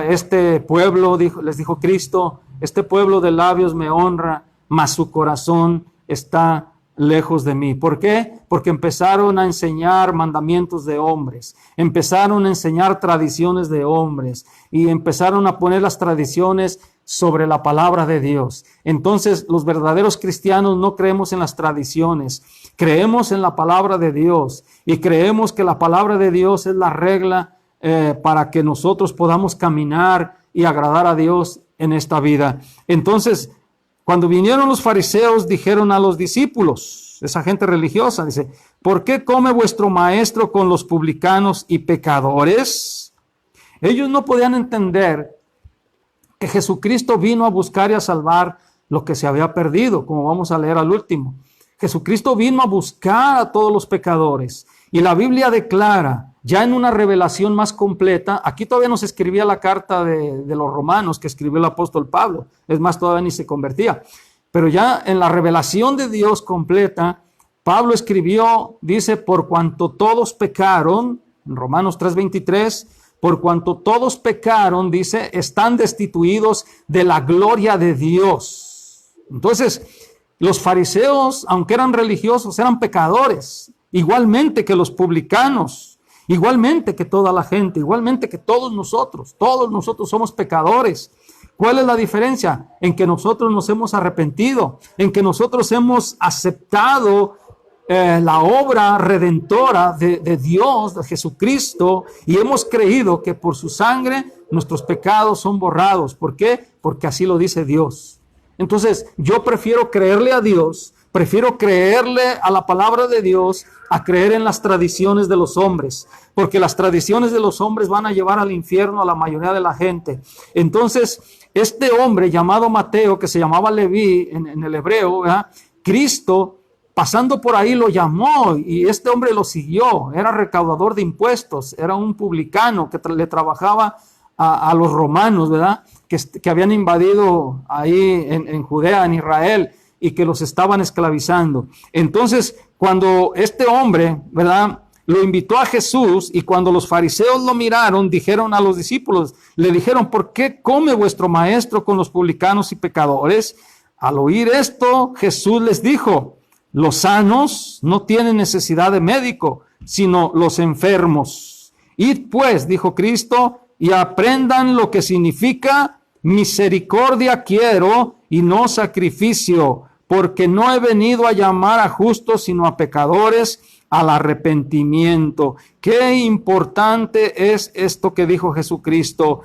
Este pueblo, les dijo Cristo, este pueblo de labios me honra, mas su corazón está lejos de mí. ¿Por qué? Porque empezaron a enseñar mandamientos de hombres, empezaron a enseñar tradiciones de hombres y empezaron a poner las tradiciones sobre la palabra de Dios. Entonces, los verdaderos cristianos no creemos en las tradiciones, creemos en la palabra de Dios y creemos que la palabra de Dios es la regla para que nosotros podamos caminar y agradar a Dios en esta vida. Entonces, cuando vinieron los fariseos, dijeron a los discípulos, esa gente religiosa, dice: ¿por qué come vuestro maestro con los publicanos y pecadores? Ellos no podían entender que Jesucristo vino a buscar y a salvar lo que se había perdido, como vamos a leer al último. Jesucristo vino a buscar a todos los pecadores. Y la Biblia declara, ya en una revelación más completa, aquí todavía no se escribía la carta de los romanos que escribió el apóstol Pablo, es más, todavía ni se convertía. Pero ya en la revelación de Dios completa, Pablo escribió, dice, por cuanto todos pecaron, en Romanos 3:23, por cuanto todos pecaron, dice, están destituidos de la gloria de Dios. Entonces, los fariseos, aunque eran religiosos, eran pecadores, igualmente que los publicanos, igualmente que toda la gente, igualmente que todos nosotros somos pecadores. ¿Cuál es la diferencia? En que nosotros nos hemos arrepentido, en que nosotros hemos aceptado la obra redentora de Dios, de Jesucristo, y hemos creído que por su sangre nuestros pecados son borrados. ¿Por qué? Porque así lo dice Dios. Entonces, yo prefiero creerle a Dios, prefiero creerle a la palabra de Dios a creer en las tradiciones de los hombres, porque las tradiciones de los hombres van a llevar al infierno a la mayoría de la gente. Entonces, este hombre llamado Mateo, que se llamaba Leví en el hebreo, ¿verdad? Cristo, pasando por ahí, lo llamó y este hombre lo siguió. Era recaudador de impuestos, era un publicano que le trabajaba a los romanos, ¿verdad? Que habían invadido ahí en Judea, en Israel, y que los estaban esclavizando. Entonces, cuando este hombre, ¿verdad?, lo invitó a Jesús, y cuando los fariseos lo miraron, dijeron a los discípulos, le dijeron, ¿por qué come vuestro maestro con los publicanos y pecadores? Al oír esto, Jesús les dijo, los sanos no tienen necesidad de médico, sino los enfermos. Id pues, dijo Cristo, y aprendan lo que significa misericordia quiero y no sacrificio, porque no he venido a llamar a justos, sino a pecadores al arrepentimiento. Qué importante es esto que dijo Jesucristo.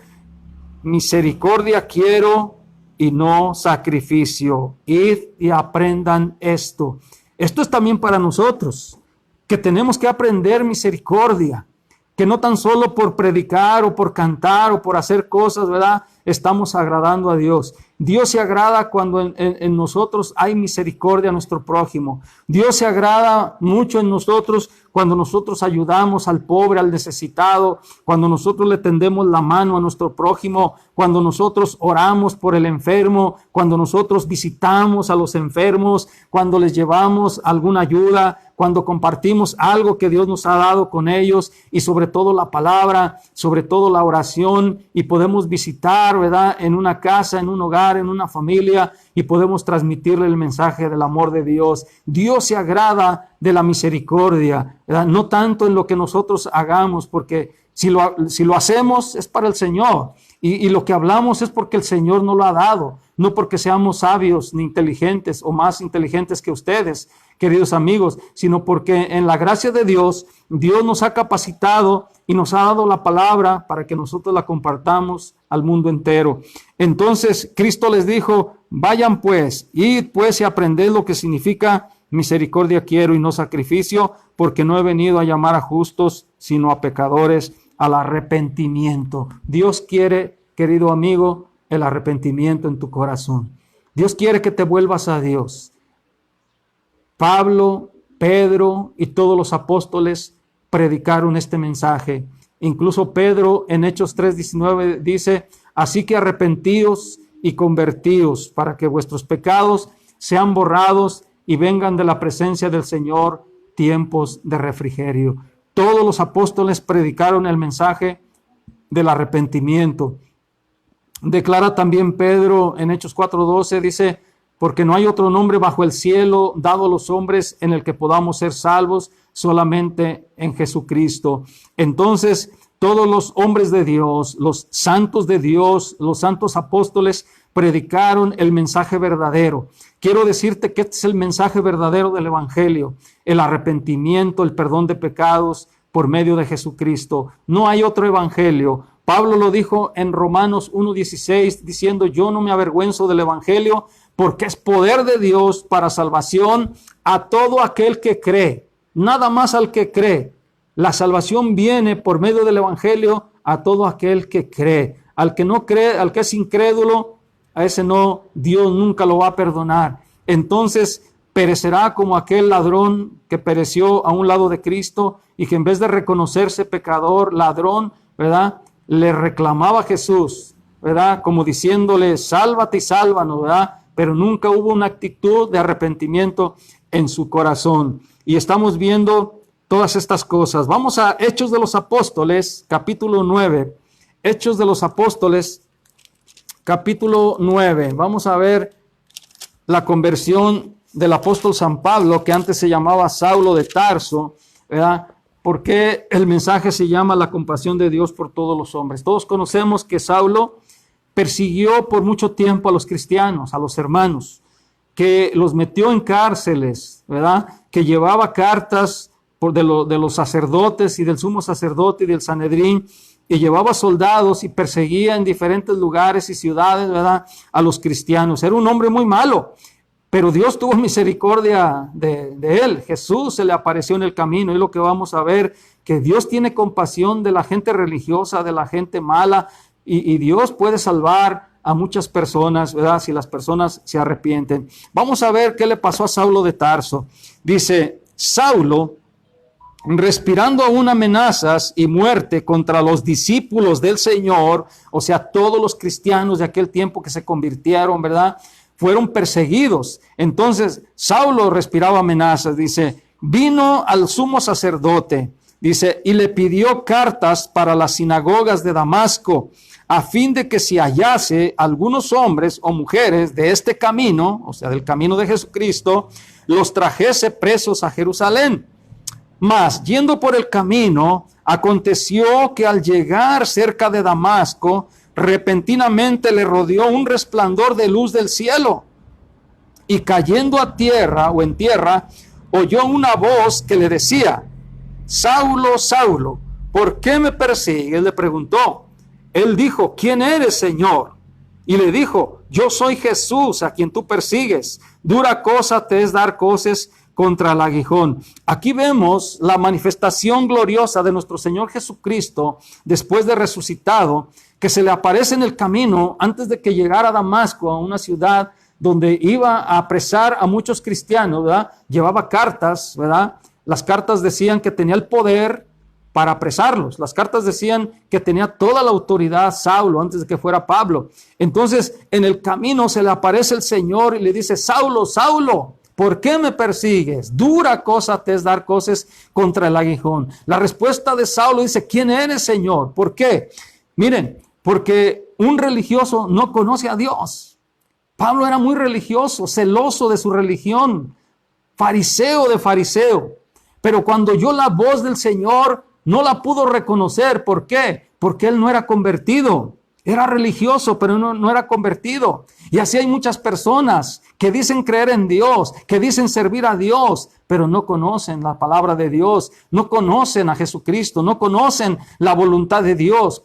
Misericordia quiero y no sacrificio. Id y aprendan esto. Esto es también para nosotros, que tenemos que aprender misericordia, que no tan solo por predicar o por cantar o por hacer cosas, ¿verdad?, estamos agradando a Dios. Dios se agrada cuando en nosotros hay misericordia a nuestro prójimo. Dios se agrada mucho en nosotros cuando nosotros ayudamos al pobre, al necesitado, cuando nosotros le tendemos la mano a nuestro prójimo, cuando nosotros oramos por el enfermo, cuando nosotros visitamos a los enfermos, cuando les llevamos alguna ayuda, cuando compartimos algo que Dios nos ha dado con ellos, y sobre todo la palabra, sobre todo la oración, y podemos visitar, ¿verdad?, en una casa, en un hogar, en una familia, y podemos transmitirle el mensaje del amor de Dios. Dios se agrada de la misericordia, ¿verdad?, no tanto en lo que nosotros hagamos, porque si lo hacemos es para el Señor, y lo que hablamos es porque el Señor nos lo ha dado, no porque seamos sabios ni inteligentes o más inteligentes que ustedes, queridos amigos, sino porque en la gracia de Dios, Dios nos ha capacitado y nos ha dado la palabra para que nosotros la compartamos al mundo entero. Entonces Cristo les dijo, vayan pues, id pues y aprended lo que significa misericordia quiero y no sacrificio, porque no he venido a llamar a justos, sino a pecadores al arrepentimiento. Dios quiere, querido amigo, el arrepentimiento en tu corazón. Dios quiere que te vuelvas a Dios. Pablo, Pedro y todos los apóstoles predicaron este mensaje. Incluso Pedro en Hechos 3:19 dice, así que arrepentíos y convertíos para que vuestros pecados sean borrados y vengan de la presencia del Señor tiempos de refrigerio. Todos los apóstoles predicaron el mensaje del arrepentimiento. Declara también Pedro en Hechos 4:12, dice, porque no hay otro nombre bajo el cielo dado a los hombres en el que podamos ser salvos, solamente en Jesucristo. Entonces, todos los hombres de Dios, los santos de Dios, los santos apóstoles predicaron el mensaje verdadero. Quiero decirte que este es el mensaje verdadero del Evangelio, el arrepentimiento, el perdón de pecados por medio de Jesucristo. No hay otro evangelio. Pablo lo dijo en Romanos 1:16, diciendo, yo no me avergüenzo del Evangelio, porque es poder de Dios para salvación a todo aquel que cree, nada más al que cree. La salvación viene por medio del Evangelio a todo aquel que cree. Al que no cree, al que es incrédulo, a ese no, Dios nunca lo va a perdonar. Entonces perecerá como aquel ladrón que pereció a un lado de Cristo y que en vez de reconocerse pecador, ladrón, ¿verdad?, le reclamaba a Jesús, ¿verdad?, como diciéndole, sálvate y sálvanos, ¿verdad?, pero nunca hubo una actitud de arrepentimiento en su corazón. Y estamos viendo todas estas cosas. Vamos a Hechos de los Apóstoles, capítulo 9. Hechos de los Apóstoles, capítulo 9. Vamos a ver la conversión del apóstol San Pablo, que antes se llamaba Saulo de Tarso, ¿verdad? ¿Por qué el mensaje se llama la compasión de Dios por todos los hombres? Todos conocemos que Saulo persiguió por mucho tiempo a los cristianos, a los hermanos, que los metió en cárceles, ¿verdad?, que llevaba cartas de los sacerdotes y del sumo sacerdote y del Sanedrín, y llevaba soldados y perseguía en diferentes lugares y ciudades, ¿verdad?, a los cristianos. Era un hombre muy malo, pero Dios tuvo misericordia de él. Jesús se le apareció en el camino, y lo que vamos a ver, que Dios tiene compasión de la gente religiosa, de la gente mala, y Dios puede salvar a muchas personas, ¿verdad?, si las personas se arrepienten. Vamos a ver qué le pasó a Saulo de Tarso. Dice, Saulo, respirando aún amenazas y muerte contra los discípulos del Señor, o sea, todos los cristianos de aquel tiempo que se convirtieron, ¿verdad?, fueron perseguidos. Entonces, Saulo respiraba amenazas, dice, vino al sumo sacerdote, dice, y le pidió cartas para las sinagogas de Damasco, a fin de que si hallase algunos hombres o mujeres de este camino, o sea, del camino de Jesucristo, los trajese presos a Jerusalén. Mas, yendo por el camino, aconteció que al llegar cerca de Damasco, repentinamente le rodeó un resplandor de luz del cielo, y cayendo a tierra o en tierra, oyó una voz que le decía, Saulo, Saulo, ¿por qué me persigues?, le preguntó. Él dijo, ¿quién eres, Señor? Y le dijo, yo soy Jesús, a quien tú persigues. Dura cosa te es dar coces contra el aguijón. Aquí vemos la manifestación gloriosa de nuestro Señor Jesucristo, después de resucitado, que se le aparece en el camino antes de que llegara a Damasco, a una ciudad donde iba a apresar a muchos cristianos, ¿verdad? Llevaba cartas, ¿verdad? Las cartas decían que tenía el poder para apresarlos. Las cartas decían que tenía toda la autoridad Saulo antes de que fuera Pablo. Entonces, en el camino se le aparece el Señor y le dice, Saulo, Saulo, ¿por qué me persigues? Dura cosa te es dar coces contra el aguijón. La respuesta de Saulo dice, ¿quién eres, Señor? ¿Por qué? Miren, porque un religioso no conoce a Dios. Pablo era muy religioso, celoso de su religión, fariseo de fariseo. Pero cuando oyó la voz del Señor, no la pudo reconocer. ¿Por qué? Porque él no era convertido. Era religioso, pero no era convertido. Y así hay muchas personas que dicen creer en Dios, que dicen servir a Dios, pero no conocen la palabra de Dios, no conocen a Jesucristo, no conocen la voluntad de Dios.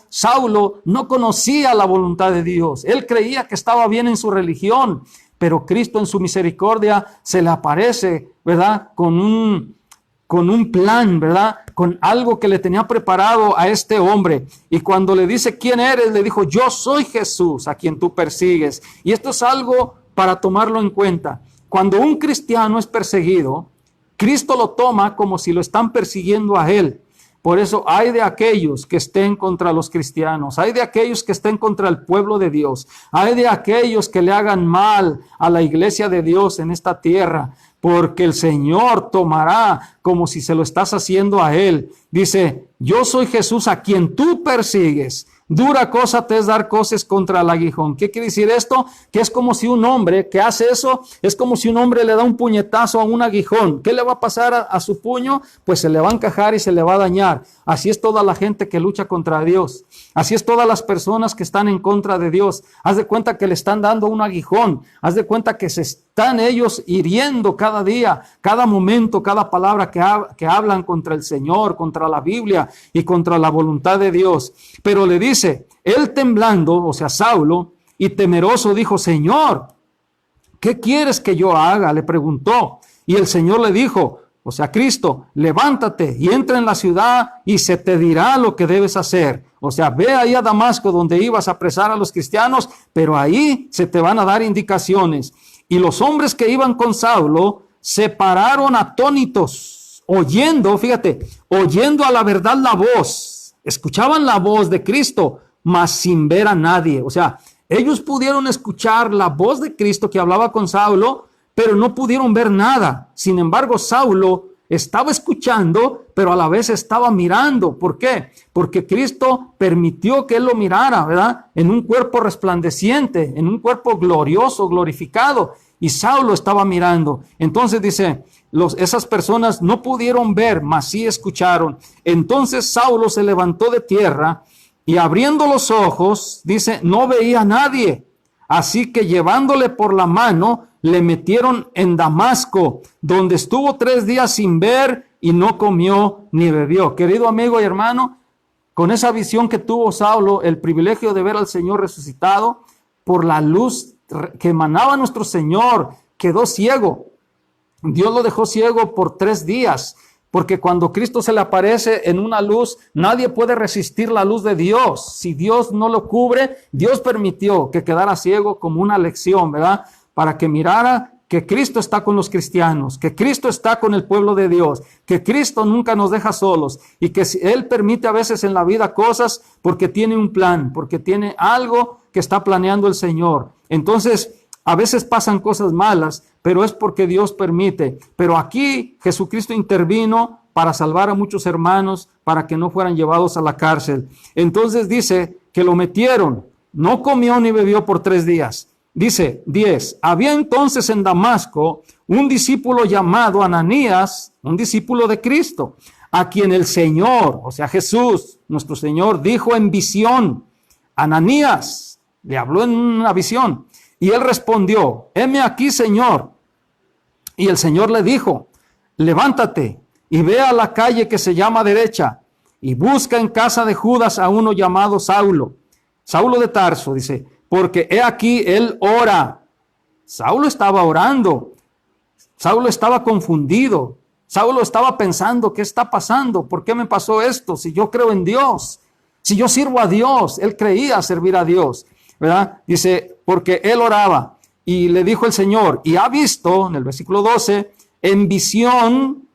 Saulo, no conocía la voluntad de Dios. Él creía que estaba bien en su religión, pero Cristo en su misericordia se le aparece, ¿verdad?, con un plan, ¿verdad?, con algo que le tenía preparado a este hombre. Y cuando le dice, ¿quién eres?, le dijo, yo soy Jesús, a quien tú persigues. Y esto es algo para tomarlo en cuenta. Cuando un cristiano es perseguido, Cristo lo toma como si lo están persiguiendo a él. Por eso hay de aquellos que estén contra los cristianos, hay de aquellos que estén contra el pueblo de Dios, hay de aquellos que le hagan mal a la iglesia de Dios en esta tierra, porque el Señor tomará como si se lo estás haciendo a él. Dice, yo soy Jesús a quien tú persigues. Dura cosa te es dar coces contra el aguijón. ¿Qué quiere decir esto? Que es como si un hombre que hace eso, es como si un hombre le da un puñetazo a un aguijón. ¿Qué le va a pasar a su puño? Pues se le va a encajar y se le va a dañar. Así es toda la gente que lucha contra Dios. Así es todas las personas que están en contra de Dios. Haz de cuenta que le están dando un aguijón. Haz de cuenta que se están ellos hiriendo cada día, cada momento, cada palabra que hablan contra el Señor, contra la Biblia y contra la voluntad de Dios. Pero le dice, él temblando, o sea, Saulo, y temeroso dijo, Señor, ¿qué quieres que yo haga?, le preguntó. Y el Señor le dijo, o sea, Cristo, levántate y entra en la ciudad y se te dirá lo que debes hacer. O sea, ve ahí a Damasco donde ibas a apresar a los cristianos, pero ahí se te van a dar indicaciones. Y los hombres que iban con Saulo se pararon atónitos, oyendo, fíjate, oyendo a la verdad la voz. Escuchaban la voz de Cristo, mas sin ver a nadie. O sea, ellos pudieron escuchar la voz de Cristo que hablaba con Saulo, pero no pudieron ver nada. Sin embargo, Saulo estaba escuchando, pero a la vez estaba mirando. ¿Por qué? Porque Cristo permitió que él lo mirara, ¿verdad? En un cuerpo resplandeciente, en un cuerpo glorioso, glorificado. Y Saulo estaba mirando. Entonces dice, esas personas no pudieron ver, mas sí escucharon. Entonces Saulo se levantó de tierra y abriendo los ojos, dice, no veía a nadie. Así que llevándole por la mano, le metieron en Damasco, donde estuvo 3 días sin ver y no comió ni bebió. Querido amigo y hermano, con esa visión que tuvo Saulo, el privilegio de ver al Señor resucitado, por la luz que emanaba nuestro Señor, quedó ciego. Dios lo dejó ciego por 3 días. Porque cuando Cristo se le aparece en una luz, nadie puede resistir la luz de Dios. Si Dios no lo cubre, Dios permitió que quedara ciego como una lección, ¿verdad? Para que mirara que Cristo está con los cristianos, que Cristo está con el pueblo de Dios, que Cristo nunca nos deja solos y que Él permite a veces en la vida cosas porque tiene un plan, porque tiene algo que está planeando el Señor. Entonces, a veces pasan cosas malas, pero es porque Dios permite. Pero aquí Jesucristo intervino para salvar a muchos hermanos, para que no fueran llevados a la cárcel. Entonces dice que lo metieron, no comió ni bebió por 3 días. Dice 10, había entonces en Damasco un discípulo llamado Ananías, un discípulo de Cristo, a quien el Señor, o sea Jesús, nuestro Señor, dijo en visión, Ananías, le habló en una visión. Y él respondió, heme aquí, Señor. Y el Señor le dijo, levántate y ve a la calle que se llama Derecha y busca en casa de Judas a uno llamado Saulo. Saulo de Tarso, dice, porque he aquí él ora. Saulo estaba orando. Saulo estaba confundido. Saulo estaba pensando, ¿qué está pasando? ¿Por qué me pasó esto? Si yo creo en Dios, si yo sirvo a Dios, él creía servir a Dios, ¿verdad? Dice, porque él oraba y le dijo el Señor, y ha visto, en el versículo 12, en visión,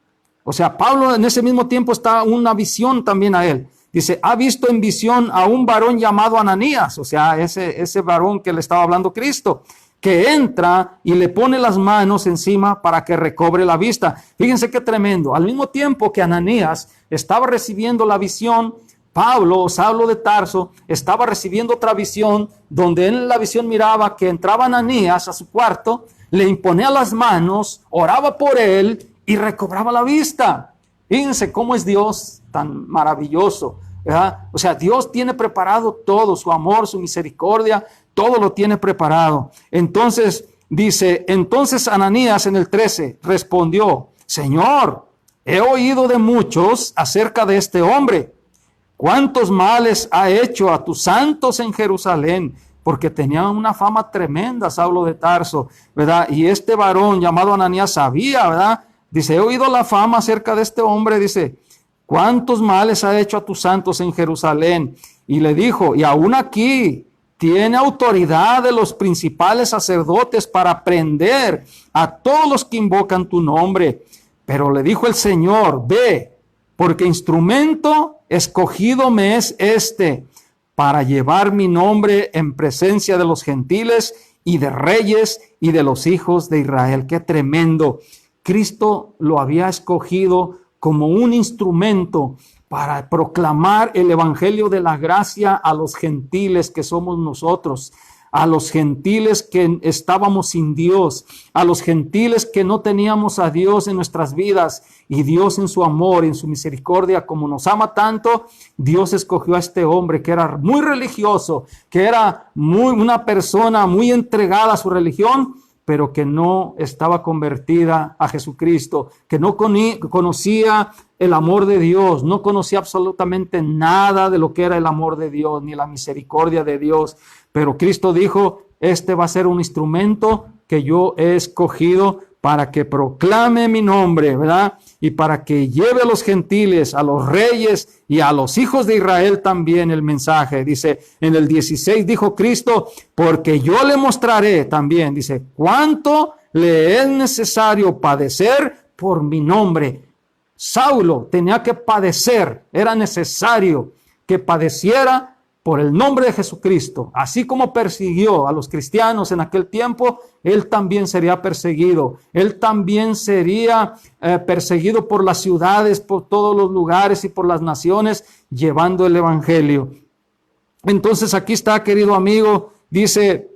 o sea, Pablo en ese mismo tiempo está una visión también a él. Dice, ha visto en visión a un varón llamado Ananías, o sea, ese varón que le estaba hablando Cristo, que entra y le pone las manos encima para que recobre la vista. Fíjense qué tremendo. Al mismo tiempo que Ananías estaba recibiendo la visión, Pablo, Saulo de Tarso, estaba recibiendo otra visión donde en la visión miraba que entraba Ananías a su cuarto, le imponía las manos, oraba por él y recobraba la vista. Fíjense cómo es Dios tan maravilloso, ¿verdad? O sea, Dios tiene preparado todo, su amor, su misericordia, todo lo tiene preparado. Entonces, dice, entonces Ananías en el 13 respondió, Señor, he oído de muchos acerca de este hombre. ¿Cuántos males ha hecho a tus santos en Jerusalén? Porque tenía una fama tremenda Saulo de Tarso, ¿verdad? Y este varón llamado Ananías sabía, ¿verdad? Dice, he oído la fama acerca de este hombre, dice, ¿cuántos males ha hecho a tus santos en Jerusalén? Y le dijo, y aún aquí tiene autoridad de los principales sacerdotes para prender a todos los que invocan tu nombre. Pero le dijo el Señor, ve, porque instrumento escogido me es este, para llevar mi nombre en presencia de los gentiles y de reyes y de los hijos de Israel. ¡Qué tremendo! Cristo lo había escogido como un instrumento para proclamar el evangelio de la gracia a los gentiles que somos nosotros, a los gentiles que estábamos sin Dios, a los gentiles que no teníamos a Dios en nuestras vidas, y Dios en su amor, en su misericordia, como nos ama tanto, Dios escogió a este hombre que era muy religioso, que era una persona muy entregada a su religión, pero que no estaba convertida a Jesucristo, que no conocía el amor de Dios, no conocía absolutamente nada de lo que era el amor de Dios, ni la misericordia de Dios. Pero Cristo dijo, este va a ser un instrumento que yo he escogido para que proclame mi nombre, ¿verdad? Y para que lleve a los gentiles, a los reyes y a los hijos de Israel también el mensaje. Dice en el 16, dijo Cristo, porque yo le mostraré también, dice, cuánto le es necesario padecer por mi nombre. Saulo tenía que padecer, era necesario que padeciera por el nombre de Jesucristo. Así como persiguió a los cristianos en aquel tiempo, él también sería perseguido. Él también sería perseguido por las ciudades, por todos los lugares y por las naciones, llevando el evangelio. Entonces aquí está, querido amigo, dice,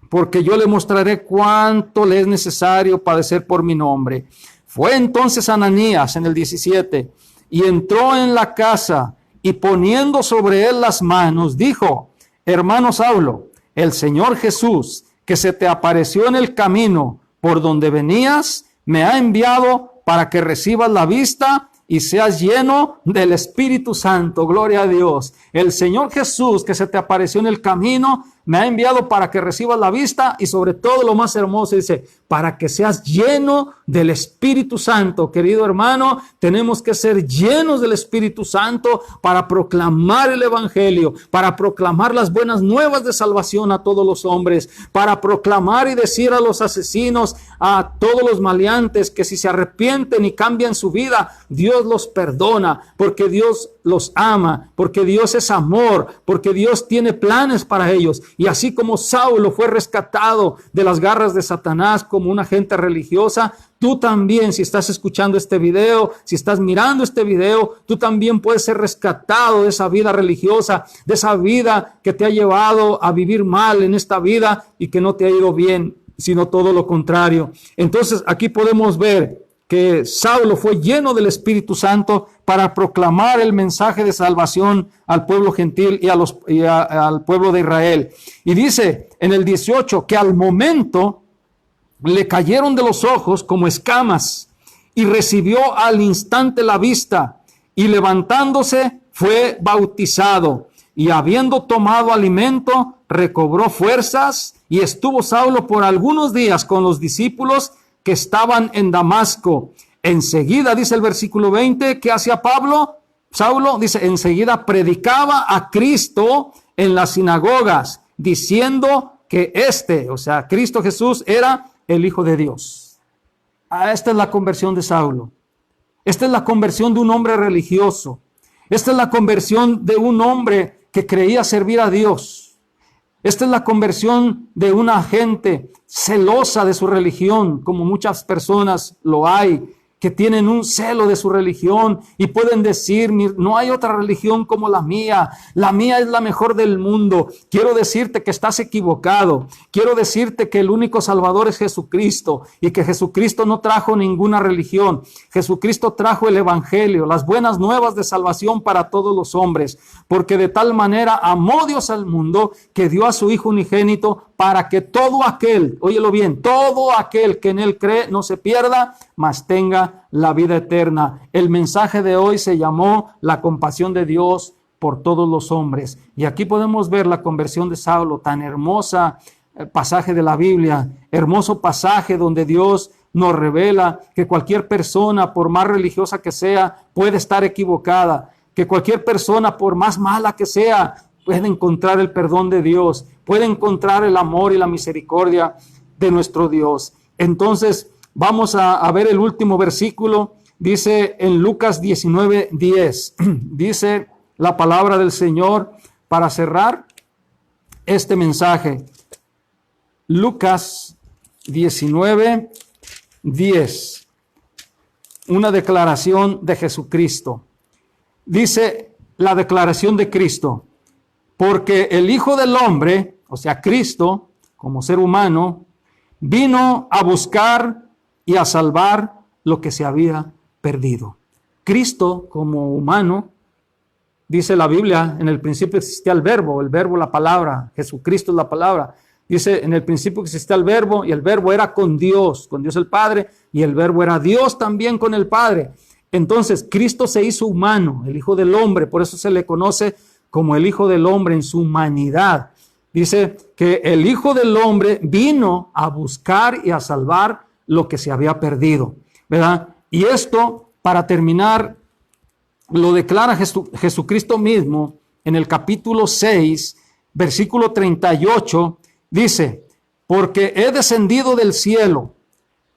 porque yo le mostraré cuánto le es necesario padecer por mi nombre. Fue entonces Ananías en el 17 y entró en la casa y poniendo sobre él las manos, dijo, hermano Saulo, el Señor Jesús, que se te apareció en el camino por donde venías, me ha enviado para que recibas la vista y seas lleno del Espíritu Santo. Gloria a Dios. El Señor Jesús, que se te apareció en el camino, me ha enviado para que recibas la vista y sobre todo lo más hermoso, dice, para que seas lleno del Espíritu Santo. Querido hermano, tenemos que ser llenos del Espíritu Santo para proclamar el Evangelio, para proclamar las buenas nuevas de salvación a todos los hombres, para proclamar y decir a los asesinos, a todos los maleantes, que si se arrepienten y cambian su vida, Dios los perdona, porque Dios los ama, porque Dios es amor, porque Dios tiene planes para ellos. Y así como Saulo fue rescatado de las garras de Satanás como un agente religiosa, tú también, si estás escuchando este video, si estás mirando este video, tú también puedes ser rescatado de esa vida religiosa, de esa vida que te ha llevado a vivir mal en esta vida y que no te ha ido bien, sino todo lo contrario. Entonces aquí podemos ver que Saulo fue lleno del Espíritu Santo para proclamar el mensaje de salvación al pueblo gentil y al pueblo de Israel. Y dice en el 18 que al momento le cayeron de los ojos como escamas y recibió al instante la vista y levantándose fue bautizado y habiendo tomado alimento recobró fuerzas y estuvo Saulo por algunos días con los discípulos que estaban en Damasco. Enseguida, dice el versículo 20, ¿qué hacía Pablo? Saulo, dice, enseguida predicaba a Cristo en las sinagogas, diciendo que o sea, Cristo Jesús era el Hijo de Dios. Esta es la conversión de Saulo. Esta es la conversión de un hombre religioso. Esta es la conversión de un hombre que creía servir a Dios. Esta es la conversión de una gente celosa de su religión, como muchas personas lo hay, que tienen un celo de su religión y pueden decir, no hay otra religión como la mía es la mejor del mundo. Quiero decirte que estás equivocado. Quiero decirte que el único Salvador es Jesucristo y que Jesucristo no trajo ninguna religión. Jesucristo trajo el Evangelio, las buenas nuevas de salvación para todos los hombres, porque de tal manera amó Dios al mundo que dio a su Hijo unigénito para que todo aquel, óyelo bien, todo aquel que en él cree no se pierda, mas tenga la vida eterna. El mensaje de hoy se llamó la compasión de Dios por todos los hombres. Y aquí podemos ver la conversión de Saulo, tan hermosa pasaje de la Biblia, hermoso pasaje donde Dios nos revela que cualquier persona, por más religiosa que sea, puede estar equivocada, que cualquier persona, por más mala que sea, puede encontrar el perdón de Dios, puede encontrar el amor y la misericordia de nuestro Dios. Entonces, vamos a ver el último versículo. Dice en Lucas 19:10, dice la palabra del Señor para cerrar este mensaje. Lucas 19:10, una declaración de Jesucristo. Dice la declaración de Cristo, porque el Hijo del Hombre, o sea, Cristo, como ser humano, vino a buscar y a salvar lo que se había perdido. Cristo, como humano, dice la Biblia, en el principio existía el verbo la palabra, Jesucristo es la palabra. Dice, en el principio existía el verbo y el verbo era con Dios el Padre, y el verbo era Dios también con el Padre. Entonces, Cristo se hizo humano, el Hijo del Hombre, por eso se le conoce como el Hijo del Hombre en su humanidad. Dice que el Hijo del Hombre vino a buscar y a salvar lo que se había perdido, ¿verdad? Y esto, para terminar, lo declara Jesucristo mismo en el capítulo 6, versículo 38, dice, porque he descendido del cielo,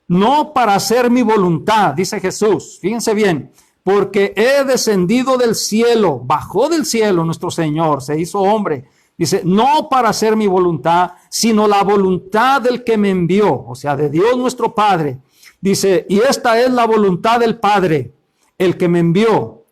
no para hacer mi voluntad, dice Jesús, fíjense bien, porque he descendido del cielo, bajó del cielo nuestro Señor, se hizo hombre, dice, no para hacer mi voluntad, sino la voluntad del que me envió, o sea, de Dios nuestro Padre. Dice, y esta es la voluntad del Padre, el que me envió,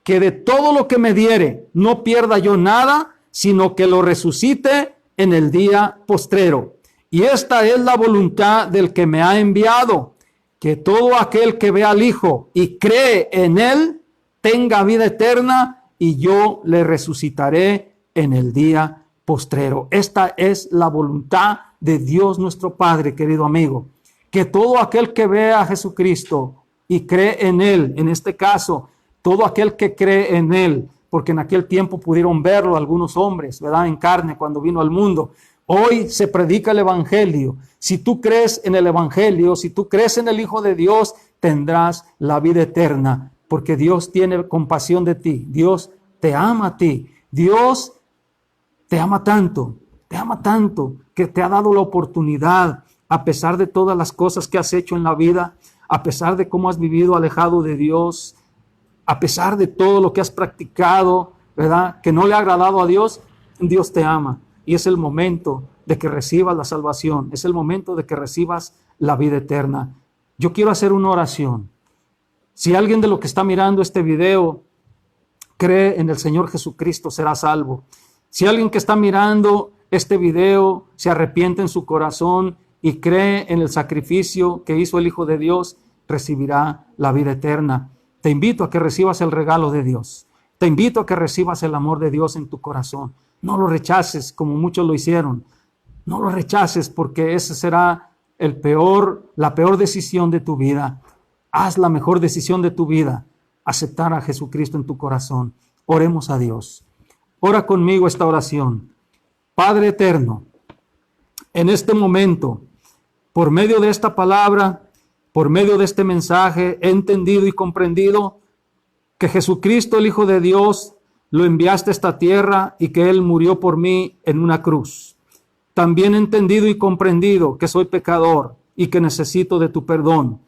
que de todo lo que me diere, no pierda yo nada, sino que lo resucite en el día postrero. Y esta es la voluntad del que me ha enviado, que todo aquel que ve al Hijo y cree en Él, tenga vida eterna, y yo le resucitaré en el día postrero. Esta es la voluntad de Dios nuestro Padre, querido amigo, que todo aquel que ve a Jesucristo y cree en Él, en este caso, todo aquel que cree en Él, porque en aquel tiempo pudieron verlo algunos hombres, ¿verdad? En carne, cuando vino al mundo. Hoy se predica el Evangelio. Si tú crees en el Evangelio, si tú crees en el Hijo de Dios, tendrás la vida eterna, porque Dios tiene compasión de ti. Dios te ama a ti. Dios te ama tanto, que te ha dado la oportunidad, a pesar de todas las cosas que has hecho en la vida, a pesar de cómo has vivido alejado de Dios, a pesar de todo lo que has practicado, ¿verdad? Que no le ha agradado a Dios, Dios te ama. Y es el momento de que recibas la salvación, es el momento de que recibas la vida eterna. Yo quiero hacer una oración. Si alguien de los que está mirando este video cree en el Señor Jesucristo, será salvo. Si alguien que está mirando este video se arrepiente en su corazón y cree en el sacrificio que hizo el Hijo de Dios, recibirá la vida eterna. Te invito a que recibas el regalo de Dios. Te invito a que recibas el amor de Dios en tu corazón. No lo rechaces como muchos lo hicieron. No lo rechaces, porque esa será la peor decisión de tu vida. Haz la mejor decisión de tu vida, aceptar a Jesucristo en tu corazón. Oremos a Dios. Ora conmigo esta oración. Padre eterno, en este momento, por medio de esta palabra, por medio de este mensaje, he entendido y comprendido que Jesucristo, el Hijo de Dios, lo enviaste a esta tierra y que Él murió por mí en una cruz. También he entendido y comprendido que soy pecador y que necesito de tu perdón.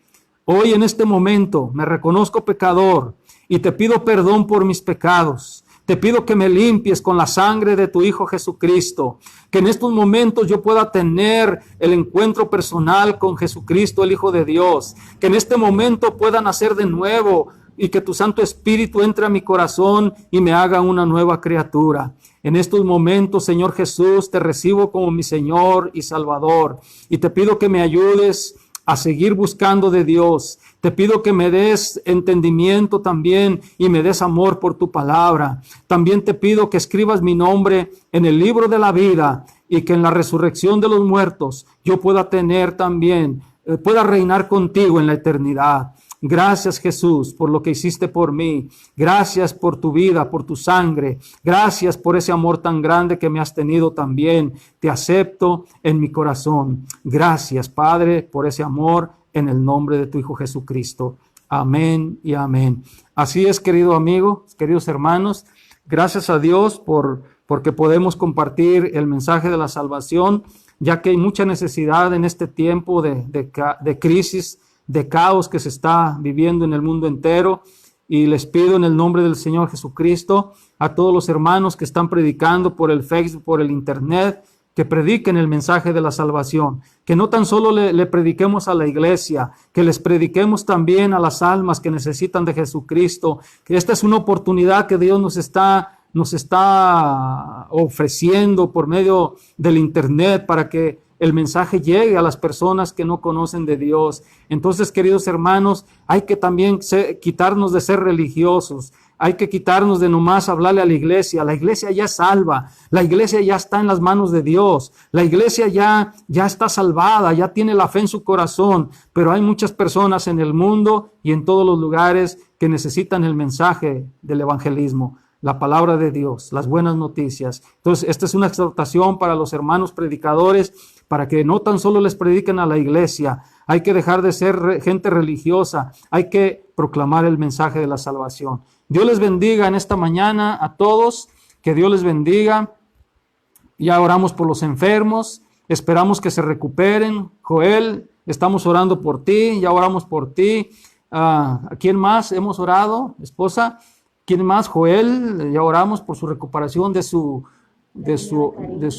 Hoy en este momento me reconozco pecador y te pido perdón por mis pecados. Te pido que me limpies con la sangre de tu Hijo Jesucristo, que en estos momentos yo pueda tener el encuentro personal con Jesucristo, el Hijo de Dios, que en este momento pueda nacer de nuevo y que tu Santo Espíritu entre a mi corazón y me haga una nueva criatura. En estos momentos, Señor Jesús, te recibo como mi Señor y Salvador y te pido que me ayudes a seguir buscando de Dios. Te pido que me des entendimiento también y me des amor por tu palabra. También te pido que escribas mi nombre en el libro de la vida y que en la resurrección de los muertos yo pueda tener también, pueda reinar contigo en la eternidad. Gracias, Jesús, por lo que hiciste por mí. Gracias por tu vida, por tu sangre. Gracias por ese amor tan grande que me has tenido también. Te acepto en mi corazón. Gracias, Padre, por ese amor en el nombre de tu Hijo Jesucristo. Amén y amén. Así es, querido amigo, queridos hermanos. Gracias a Dios porque podemos compartir el mensaje de la salvación, ya que hay mucha necesidad en este tiempo de crisis, de caos que se está viviendo en el mundo entero. Y les pido en el nombre del Señor Jesucristo a todos los hermanos que están predicando por el Facebook, por el internet, que prediquen el mensaje de la salvación, que no tan solo le prediquemos a la iglesia, que les prediquemos también a las almas que necesitan de Jesucristo, que esta es una oportunidad que Dios nos está ofreciendo por medio del internet para que el mensaje llegue a las personas que no conocen de Dios. Entonces, queridos hermanos, hay que también quitarnos de ser religiosos. Hay que quitarnos de nomás hablarle a la iglesia. La iglesia ya es salva. La iglesia ya está en las manos de Dios. La iglesia ya está salvada, ya tiene la fe en su corazón. Pero hay muchas personas en el mundo y en todos los lugares que necesitan el mensaje del evangelismo, la palabra de Dios, las buenas noticias. Entonces, esta es una exhortación para los hermanos predicadores, para que no tan solo les prediquen a la iglesia, Hay que dejar de ser gente religiosa. Hay que proclamar el mensaje de la salvación. Dios les bendiga en esta mañana a todos. Que Dios les bendiga. Ya oramos por los enfermos. Esperamos que se recuperen. Joel, estamos orando por ti. Ya oramos por ti. ¿A quién más hemos orado? Esposa. ¿Quién más? Joel. Ya oramos por su recuperación de su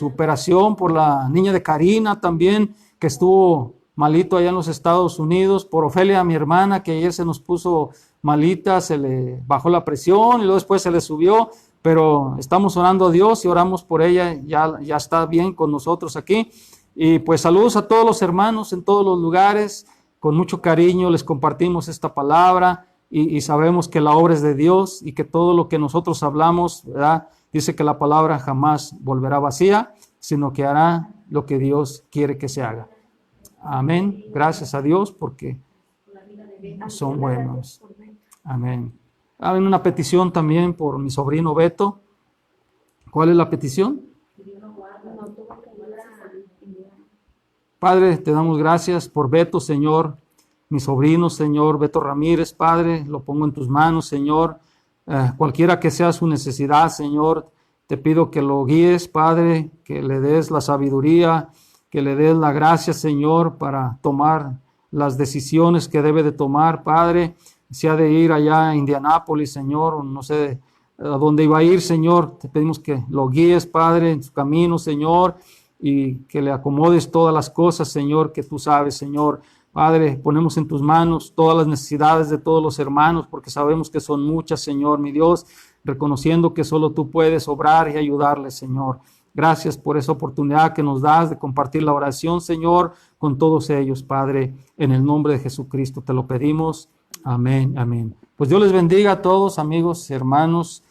operación, por la niña de Karina también, que estuvo malito allá en los Estados Unidos, por Ofelia, mi hermana, que ayer se nos puso malita, se le bajó la presión y luego después se le subió, pero estamos orando a Dios y oramos por ella, ya está bien con nosotros aquí. Y pues saludos a todos los hermanos en todos los lugares, con mucho cariño les compartimos esta palabra y sabemos que la obra es de Dios y que todo lo que nosotros hablamos, ¿verdad? Dice que la palabra jamás volverá vacía, sino que hará lo que Dios quiere que se haga. Amén. Gracias a Dios porque son buenos. Amén. Hay una petición también por mi sobrino Beto. ¿Cuál es la petición? Padre, te damos gracias por Beto, Señor. Mi sobrino, Señor, Beto Ramírez, Padre, lo pongo en tus manos, Señor. Cualquiera que sea su necesidad, Señor, te pido que lo guíes, Padre, que le des la sabiduría, que le des la gracia, Señor, para tomar las decisiones que debe de tomar, Padre. Si ha de ir allá a Indianápolis, Señor, o no sé a dónde iba a ir, Señor, te pedimos que lo guíes, Padre, en su camino, Señor, y que le acomodes todas las cosas, Señor, que tú sabes, Señor. Padre, ponemos en tus manos todas las necesidades de todos los hermanos, porque sabemos que son muchas, Señor, mi Dios, reconociendo que solo tú puedes obrar y ayudarles, Señor. Gracias por esa oportunidad que nos das de compartir la oración, Señor, con todos ellos, Padre. En el nombre de Jesucristo te lo pedimos. Amén, amén. Pues Dios les bendiga a todos, amigos, hermanos.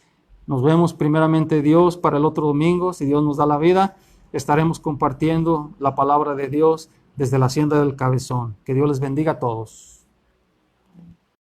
Nos vemos primeramente Dios para el otro domingo, si Dios nos da la vida. Estaremos compartiendo la palabra de Dios desde la Hacienda del Cabezón. Que Dios les bendiga a todos.